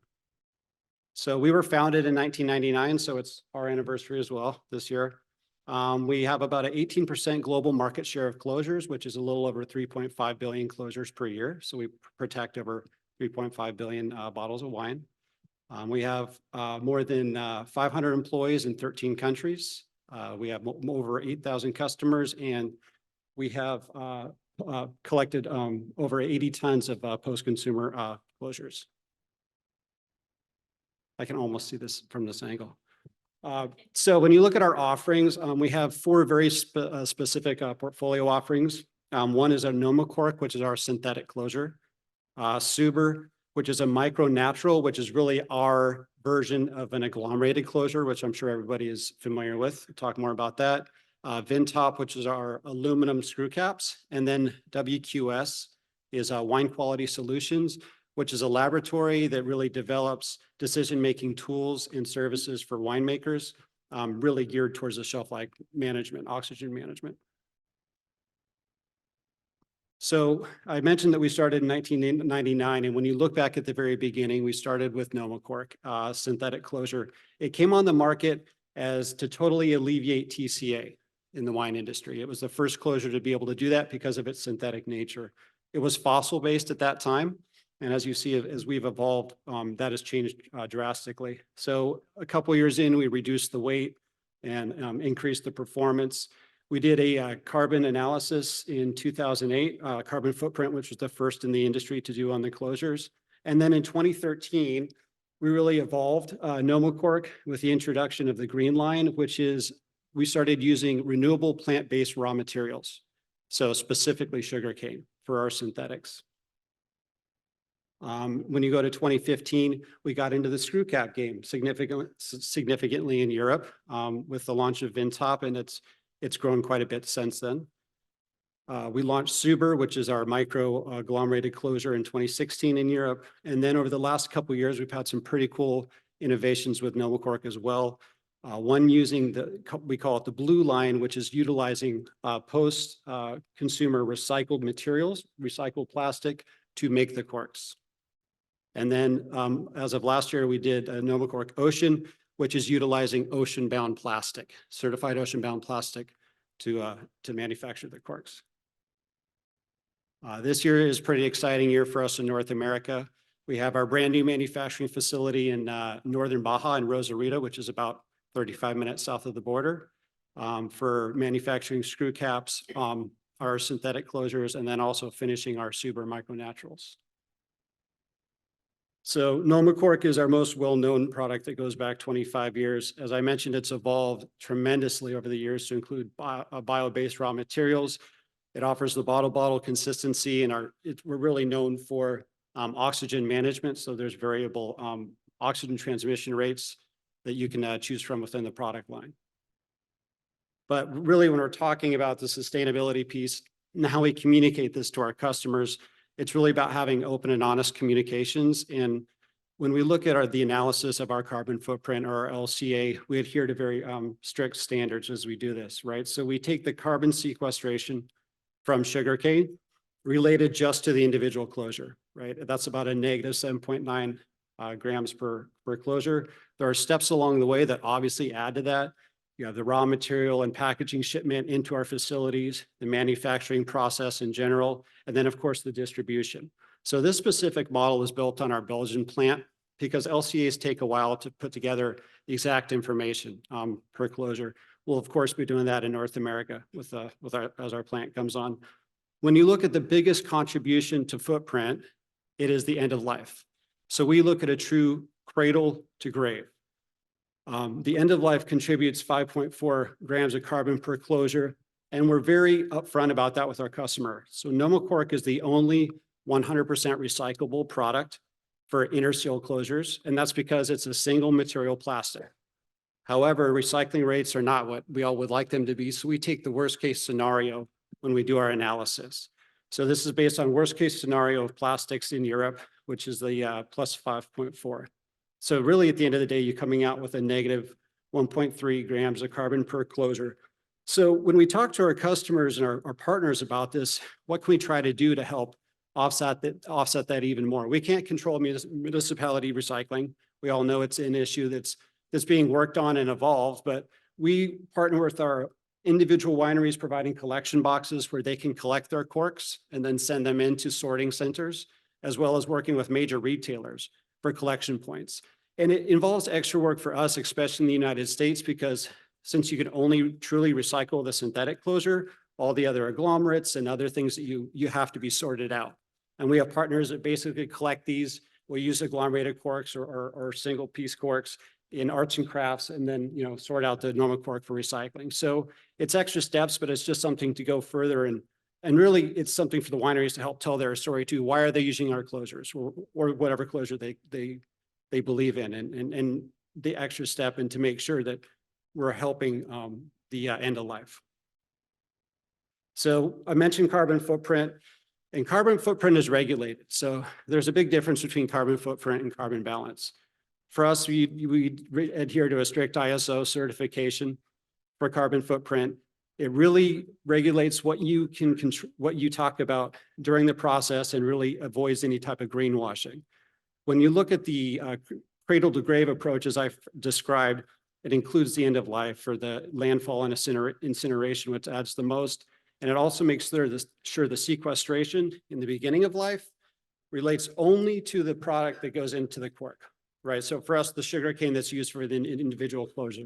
So we were founded in 1999, so it's our anniversary as well this year. We have about an 18% global market share of closures, which is a little over 3.5 billion closures per year. So we protect over 3.5 billion bottles of wine. We have more than 500 employees in 13 countries. We have over 8,000 customers, and we have collected over 80 tons of post-consumer closures. I can almost see this from this angle. So when you look at our offerings, we have 4 very specific portfolio offerings. One is a Nomocork, which is our synthetic closure. Suber, which is a micro natural, which is really our version of an agglomerated closure, which I'm sure everybody is familiar with. We'll talk more about that. Vintop, which is our aluminum screw caps. And then WQS is Wine Quality Solutions, which is a laboratory that really develops decision-making tools and services for winemakers, really geared towards the shelf life management, oxygen management. So I mentioned that we started in 1999, and when you look back at the very beginning, we started with Nomocork, synthetic closure. It came on the market as to totally alleviate TCA in the wine industry. It was the first closure to be able to do that because of its synthetic nature. It was fossil-based at that time. And as you see, as we've evolved, that has changed drastically. So a couple of years in, we reduced the weight and increased the performance. We did a carbon analysis in 2008, carbon footprint, which was the first in the industry to do on the closures. And then in 2013, we really evolved Nomocork with the introduction of the green line, which is we started using renewable plant-based raw materials. So specifically sugarcane for our synthetics. When you go to 2015, we got into the screw cap game significantly in Europe with the launch of Vintop, and it's It's grown quite a bit since then. We launched Suber, which is our micro agglomerated closure in 2016 in Europe. And then over the last couple of years, we've had some pretty cool innovations with Nomocork as well. One using we call it the blue line, which is utilizing post-consumer recycled materials, recycled plastic to make the corks. And then as of last year, we did Nomocork Ocean, which is utilizing ocean-bound plastic, certified ocean-bound plastic to manufacture the corks. This year is a pretty exciting year for us in North America. We have our brand new manufacturing facility in northern Baja in Rosarito, which is about 35 minutes south of the border, for manufacturing screw caps, our synthetic closures, and then also finishing our Suber Micro Naturals. So Nomocork is our most well-known product that goes back 25 years. As I mentioned, it's evolved tremendously over the years to include bio-based raw materials. It offers the bottle consistency, and we're really known for oxygen management. So there's variable oxygen transmission rates that you can choose from within the product line. But really, when we're talking about the sustainability piece and how we communicate this to our customers, it's really about having open and honest communications. And when we look at the analysis of our carbon footprint or our LCA, we adhere to very strict standards as we do this, right? So we take the carbon sequestration from sugarcane related just to the individual closure, right? That's about a negative 7.9 grams per closure. There are steps along the way that obviously add to that. You have the raw material and packaging shipment into our facilities, the manufacturing process in general, and then of course the distribution. So this specific model is built on our Belgian plant because LCAs take a while to put together the exact information per closure. We'll of course be doing that in North America as our plant comes on. When you look at the biggest contribution to footprint, it is the end of life. So we look at a true cradle to grave. The end of life contributes 5.4 grams of carbon per closure, and we're very upfront about that with our customer. So Nomocork is the only 100% recyclable product for inner seal closures, and that's because it's a single material plastic. However, recycling rates are not what we all would like them to be, so we take the worst case scenario when we do our analysis. So this is based on worst case scenario of plastics in Europe, which is the plus 5.4. So really, at the end of the day, you're coming out with a negative 1.3 grams of carbon per closure. So when we talk to our customers and our partners about this, what can we try to do to help offset that even more? We can't control municipality recycling. We all know it's an issue that's being worked on and evolved, but we partner with our individual wineries providing collection boxes where they can collect their corks and then send them into sorting centers, as well as working with major retailers for collection points. And it involves extra work for us, especially in the United States, because since you can only truly recycle the synthetic closure, all the other agglomerates and other things that you have to be sorted out. And we have partners that basically collect these. We use agglomerated corks or single piece corks in arts and crafts, and then sort out the Nomocork for recycling. So it's extra steps, but it's just something to go further, and really it's something for the wineries to help tell their story too. Why are they using our closures or whatever closure they believe in, and the extra step, and to make sure that we're helping the end of life. So I mentioned carbon footprint, and carbon footprint is regulated. So there's a big difference between carbon footprint and carbon balance. For us, we adhere to a strict ISO certification for carbon footprint. It really regulates what you can control, what you talk about during the process, and really avoids any type of greenwashing. When you look at the cradle to grave approach, as I've described, it includes the end of life for the landfall and incineration, which adds the most. And it also makes sure the sequestration in the beginning of life relates only to the product that goes into the cork, right? So for us, the sugarcane that's used for the individual closure.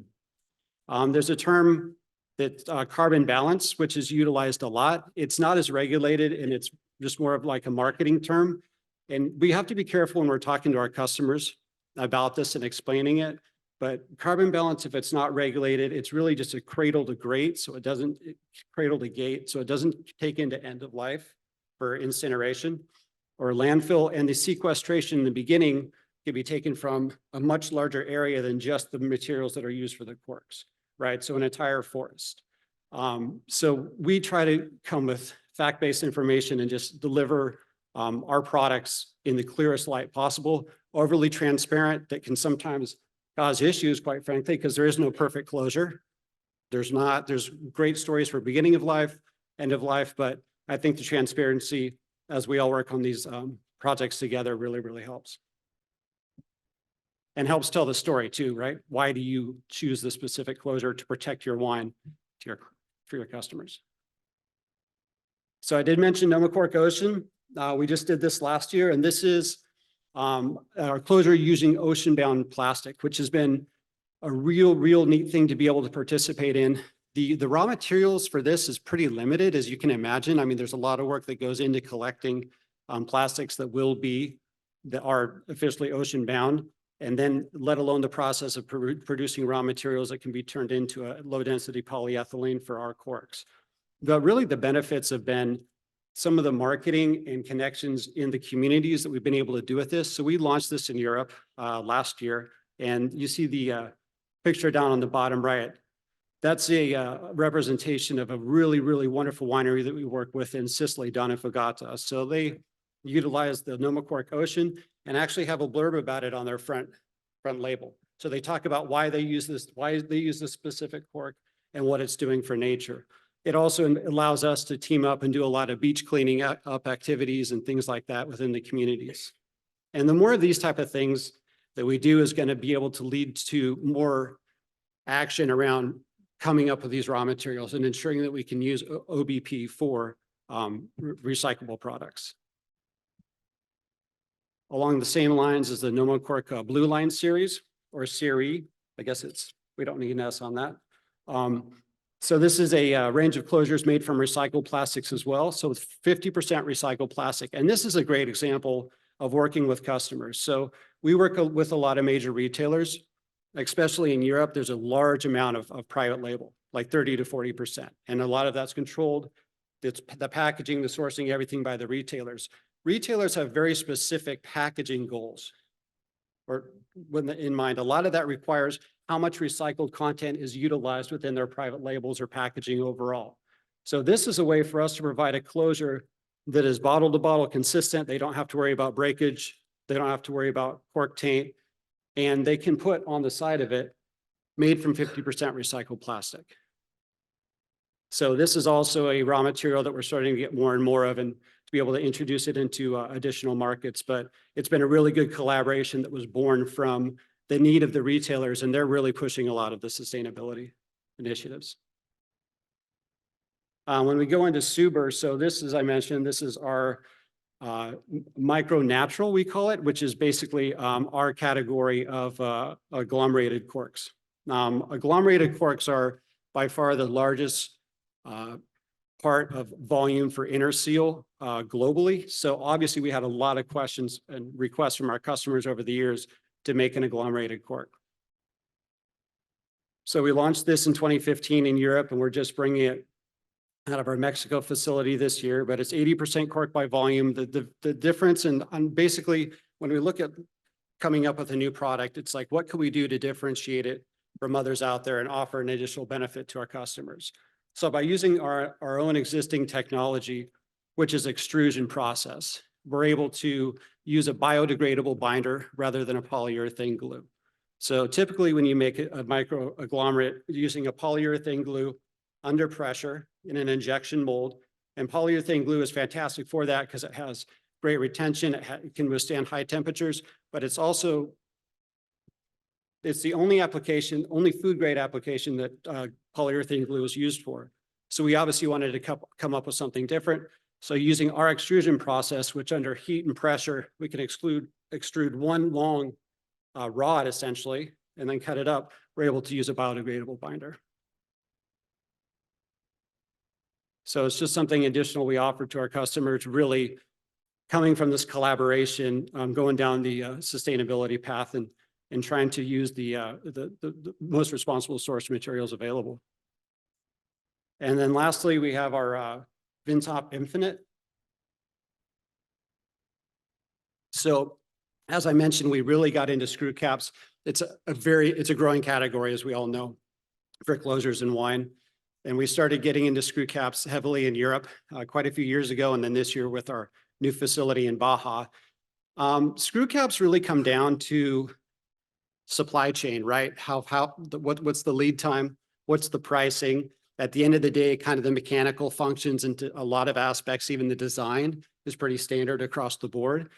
There's a term that carbon balance, which is utilized a lot. It's not as regulated, and it's just more of like a marketing term. And we have to be careful when we're talking to our customers about this and explaining it. But carbon balance, if it's not regulated, it's really just a cradle to grate, so it doesn't cradle to gate, so it doesn't take into end of life for incineration or landfill. And the sequestration in the beginning can be taken from a much larger area than just the materials that are used for the corks, right? So an entire forest. So we try to come with fact-based information and just deliver our products in the clearest light possible. Overly transparent that can sometimes cause issues, quite frankly, because there is no perfect closure. There's great stories for beginning of life, end of life, but I think the transparency as we all work on these projects together really, really helps. And helps tell the story too, right? Why do you choose the specific closure to protect your wine for your customers? So I did mention Nomocork Ocean. We just did this last year, and this is our closure using ocean-bound plastic, which has been a real neat thing to be able to participate in. The raw materials for this is pretty limited, as you can imagine. I mean, there's a lot of work that goes into collecting plastics that are officially ocean-bound, and then let alone the process of producing raw materials that can be turned into a low-density polyethylene for our corks. But really the benefits have been some of the marketing and connections in the communities that we've been able to do with this. So we launched this in Europe last year, and you see the picture down on the bottom right. That's a representation of a really wonderful winery that we work with in Sicily, down in Fogata. So they utilize the Nomocork Ocean and actually have a blurb about it on their front label. So they talk about why they use this specific cork and what it's doing for nature. It also allows us to team up and do a lot of beach cleaning up activities and things like that within the communities. And the more of these type of things that we do is going to be able to lead to more action around coming up with these raw materials and ensuring that we can use OBP for recyclable products. Along the same lines as the Nomocork Blue Line series, or series, I guess we don't need an S on that. So this is a range of closures made from recycled plastics as well. So it's 50% recycled plastic. And this is a great example of working with customers. So we work with a lot of major retailers, especially in Europe. There's a large amount of private label, like 30 to 40%. And a lot of that's controlled. It's the packaging, the sourcing, everything by the retailers. Retailers have very specific packaging goals in mind. A lot of that requires how much recycled content is utilized within their private labels or packaging overall. So this is a way for us to provide a closure that is bottle to bottle consistent. They don't have to worry about breakage. They don't have to worry about cork taint. And they can put on the side of it, made from 50% recycled plastic. So this is also a raw material that we're starting to get more and more of, and to be able to introduce it into additional markets. But it's been a really good collaboration that was born from the need of the retailers, and they're really pushing a lot of the sustainability initiatives. When we go into Suber, so this, as I mentioned, this is our micro natural, we call it, which is basically our category of agglomerated corks. Agglomerated corks are by far the largest part of volume for inner seal globally. So obviously we had a lot of questions and requests from our customers over the years to make an agglomerated cork. So we launched this in 2015 in Europe, and we're just bringing it out of our Mexico facility this year, but it's 80% cork by volume. The difference, and basically when we look at coming up with a new product, it's like, what can we do to differentiate it from others out there and offer an additional benefit to our customers? So by using our own existing technology, which is extrusion process, we're able to use a biodegradable binder rather than a polyurethane glue. So typically when you make a micro agglomerate using a polyurethane glue under pressure in an injection mold, and polyurethane glue is fantastic for that because it has great retention, it can withstand high temperatures, but it's the only food grade application that polyurethane glue is used for. So we obviously wanted to come up with something different. So using our extrusion process, which under heat and pressure, we can extrude one long rod essentially, and then cut it up, we're able to use a biodegradable binder. So it's just something additional we offer to our customers, really coming from this collaboration, going down the sustainability path and trying to use the most responsible source materials available. And then lastly, we have our VinTop Infinite. So as I mentioned, we really got into screw caps. It's a growing category, as we all know, for closures in wine. And we started getting into screw caps heavily in Europe quite a few years ago. And then this year with our new facility in Baja. Screw caps really come down to supply chain, right? What's the lead time? What's the pricing? At the end of the day, kind of the mechanical functions into a lot of aspects, even the design is pretty standard across the board.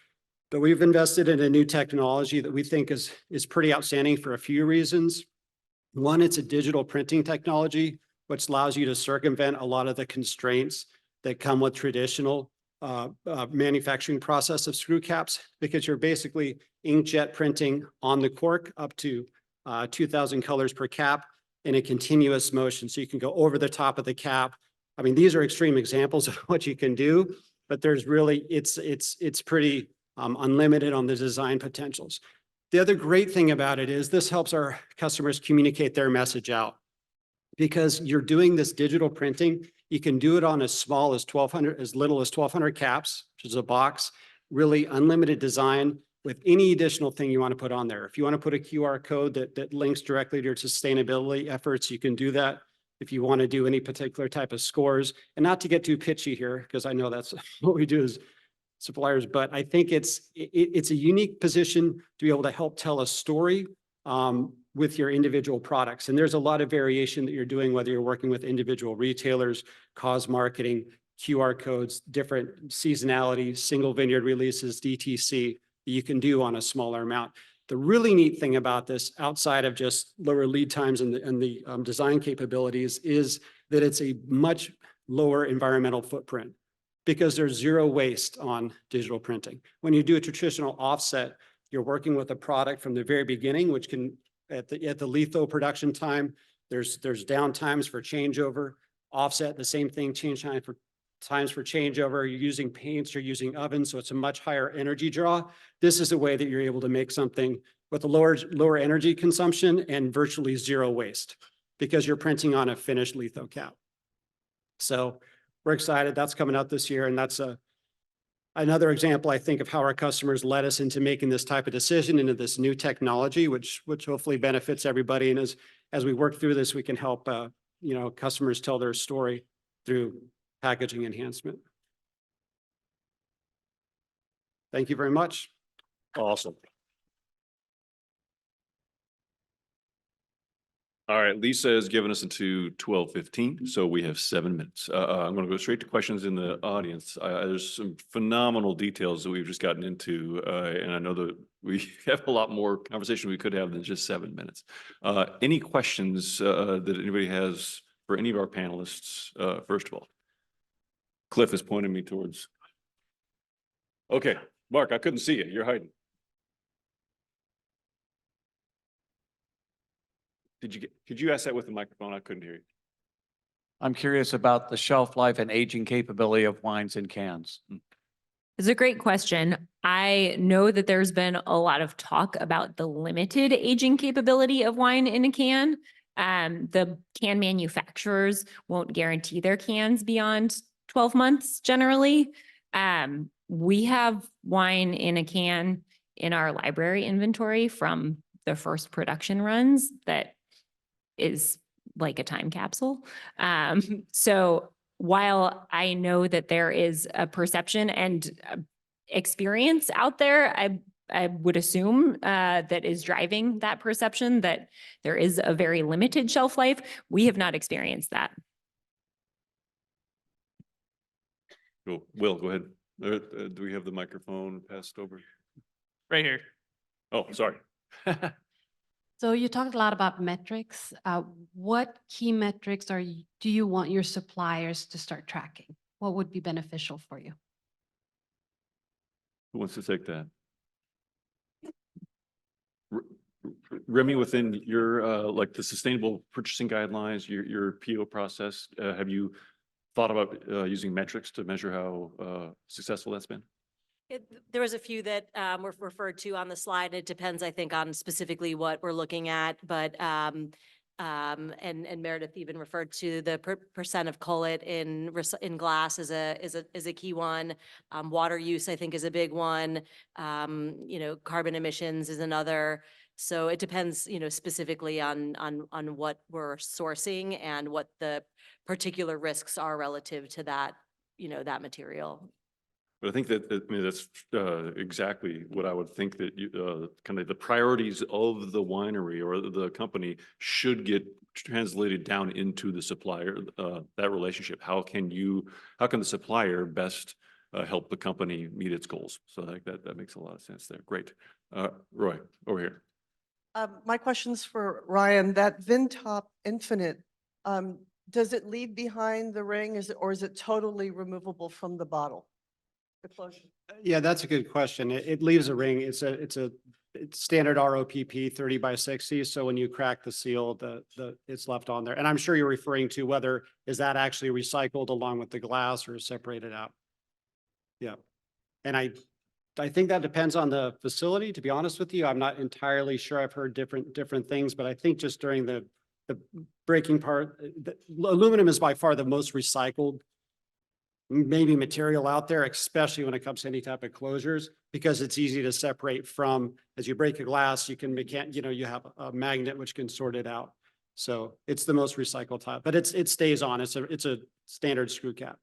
But we've invested in a new technology that we think is pretty outstanding for a few reasons. One, it's a digital printing technology, which allows you to circumvent a lot of the constraints that come with traditional manufacturing process of screw caps, because you're basically inkjet printing on the cork up to 2,000 colors per cap in a continuous motion. So you can go over the top of the cap. I mean, these are extreme examples of what you can do, but there's really, it's pretty unlimited on the design potentials. The other great thing about it is this helps our customers communicate their message out, because you're doing this digital printing. You can do it on as small as 1,200, as little as 1,200 caps, which is a box, really unlimited design with any additional thing you want to put on there. If you want to put a QR code that links directly to your sustainability efforts, you can do that. If you want to do any particular type of scores, and not to get too pitchy here, because I know that's what we do as suppliers, but I think it's a unique position to be able to help tell a story with your individual products. And there's a lot of variation that you're doing, whether you're working with individual retailers, cause marketing, QR codes, different seasonality, single vineyard releases, DTC, that you can do on a smaller amount. The really neat thing about this, outside of just lower lead times and the design capabilities, is that it's a much lower environmental footprint, because there's zero waste on digital printing. When you do a traditional offset, you're working with a product from the very beginning, which can, at the litho production time, there's downtimes for changeover. Offset, the same thing, times for changeover. You're using paints, you're using ovens, so it's a much higher energy draw. This is a way that you're able to make something with a lower energy consumption and virtually zero waste, because you're printing on a finished litho cap. So we're excited. That's coming out this year, and that's another example, I think, of how our customers led us into making this type of decision, into this new technology, which hopefully benefits everybody. And as we work through this, we can help customers tell their story through packaging enhancement. Thank you very much. Awesome. All right, Lisa has given us into 12:15, so we have 7 minutes. I'm going to go straight to questions in the audience. There's some phenomenal details that we've just gotten into, and I know that we have a lot more conversation we could have than just 7 minutes. Any questions that anybody has for any of our panelists, first of all? Cliff is pointing me towards. Okay, Mark, I couldn't see you. You're hiding. Could you ask that with the microphone? I couldn't hear you. I'm curious about the shelf life and aging capability of wines in cans. It's a great question. I know that there's been a lot of talk about the limited aging capability of wine in a can. The can manufacturers won't guarantee their cans beyond 12 months generally. We have wine in a can in our library inventory from the first production runs that is like a time capsule. So while I know that there is a perception and experience out there, I would assume that is driving that perception that there is a very limited shelf life. We have not experienced that. Cool. Will, go ahead. Do we have the microphone passed over? Right here. Oh, sorry. So you talked a lot about metrics. What key metrics do you want your suppliers to start tracking? What would be beneficial for you? Who wants to take that? Remy, within your, like the sustainable purchasing guidelines, your PO process, have you thought about using metrics to measure how successful that's been? There was a few that were referred to on the slide. It depends, I think, on specifically what we're looking at, but and Meredith even referred to the percent of cullet in glass is a key one. Water use, I think, is a big one. Carbon emissions is another. So it depends, specifically on what we're sourcing and what the particular risks are relative to that, that material. But I think I mean, that's exactly what I would think that you, kind of the priorities of the winery or the company should get translated down into the supplier, that relationship. How can the supplier best help the company meet its goals? So I think that makes a lot of sense there. Great. Roy, over here. My question's for Ryan. That VinTop Infinite, does it leave behind the ring? Or is it totally removable from the bottle? The closure. Yeah, that's a good question. It leaves a ring. It's standard ROPP 30 by 60. So when you crack the seal, it's left on there. And I'm sure you're referring to whether is that actually recycled along with the glass or separated out. Yeah. And I think that depends on the facility, to be honest with you. I'm not entirely sure. I've heard different things, but I think just during the breaking part, aluminum is by far the most recycled maybe material out there, especially when it comes to any type of closures, because it's easy to separate from. As you break a glass, you have a magnet which can sort it out. So it's the most recycled type, but it stays on. It's a standard screw cap.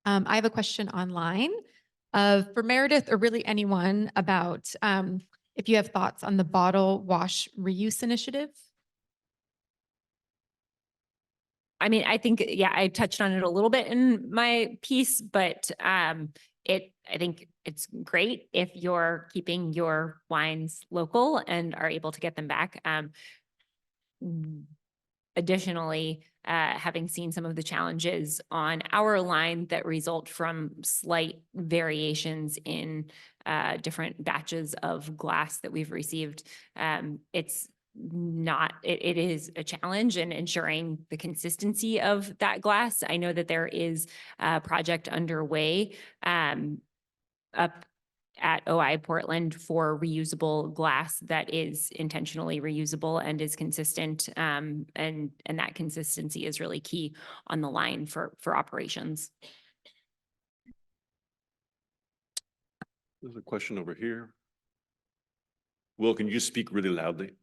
I have a question online for Meredith or really anyone about if you have thoughts on the bottle wash reuse initiative. I mean, I think, yeah, I touched on it a little bit in my piece, but I think it's great if you're keeping your wines local and are able to get them back. Additionally, having seen some of the challenges on our line that result from slight variations in different batches of glass that we've received, it is a challenge in ensuring the consistency of that glass. I know that there is a project underway up at OI Portland for reusable glass that is intentionally reusable and is consistent. And that consistency is really key on the line for operations. There's a question over here. Will, can you just speak really loudly?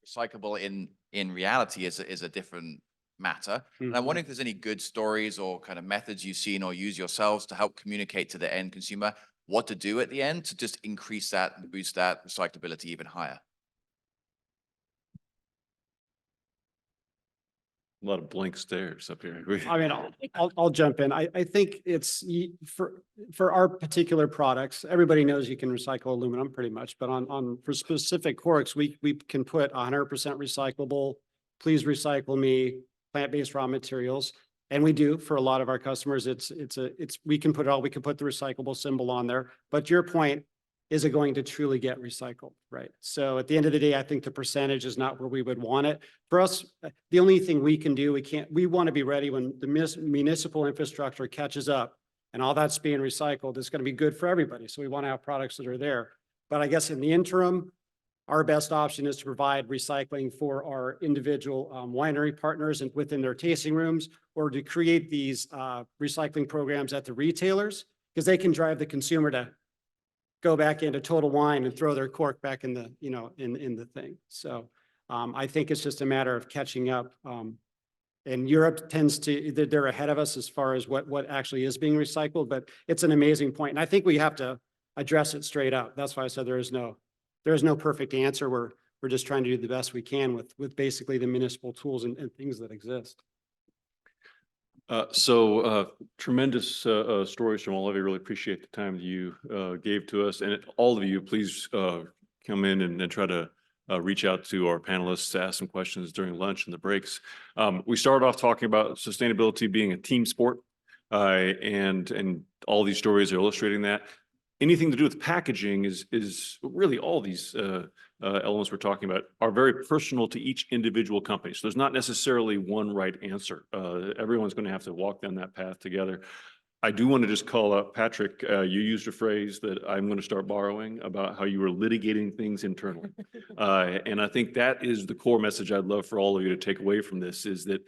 Recyclable in reality is a different matter. And I'm wondering if there's any good stories or kind of methods you've seen or use yourselves to help communicate to the end consumer what to do at the end to just increase that and boost that recyclability even higher. A lot of blank stares up here. I mean, I'll jump in. I think it's for our particular products, everybody knows you can recycle aluminum pretty much, but for specific corks, we can put 100% recyclable, please recycle me, plant-based raw materials. And we do for a lot of our customers. We can put the recyclable symbol on there, but to your point, is it going to truly get recycled, right? So at the end of the day, I think the percentage is not where we would want it. For us, the only thing we can do, we want to be ready when the municipal infrastructure catches up and all that's being recycled. It's going to be good for everybody. So we want to have products that are there. But I guess in the interim, our best option is to provide recycling for our individual winery partners and within their tasting rooms, or to create these recycling programs at the retailers, because they can drive the consumer to go back into Total Wine and throw their cork back in the, in the thing. So I think it's just a matter of catching up. And Europe they're ahead of us as far as what actually is being recycled, but it's an amazing point. And I think we have to address it straight up. That's why I said there is no perfect answer. We're just trying to do the best we can with basically the municipal tools and things that exist. Tremendous stories from all of you. Really appreciate the time that you gave to us, and all of you, please come in and try to reach out to our panelists to ask some questions during lunch and the breaks. We started off talking about sustainability being a team sport, and all these stories are illustrating that. Anything to do with packaging is really all these elements we're talking about are very personal to each individual company. So there's not necessarily one right answer. Everyone's going to have to walk down that path together. I do want to just call out Patrick. You used a phrase that I'm going to start borrowing about how you were litigating things internally. And I think that is the core message I'd love for all of you to take away from this, is that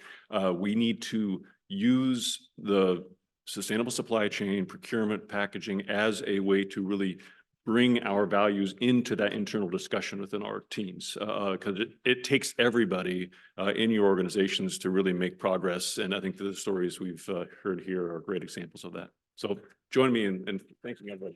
we need to use the sustainable supply chain, procurement, packaging as a way to really bring our values into that internal discussion within our teams. Because it takes everybody in your organizations to really make progress. And I think the stories we've heard here are great examples of that. So join me in thanking everybody.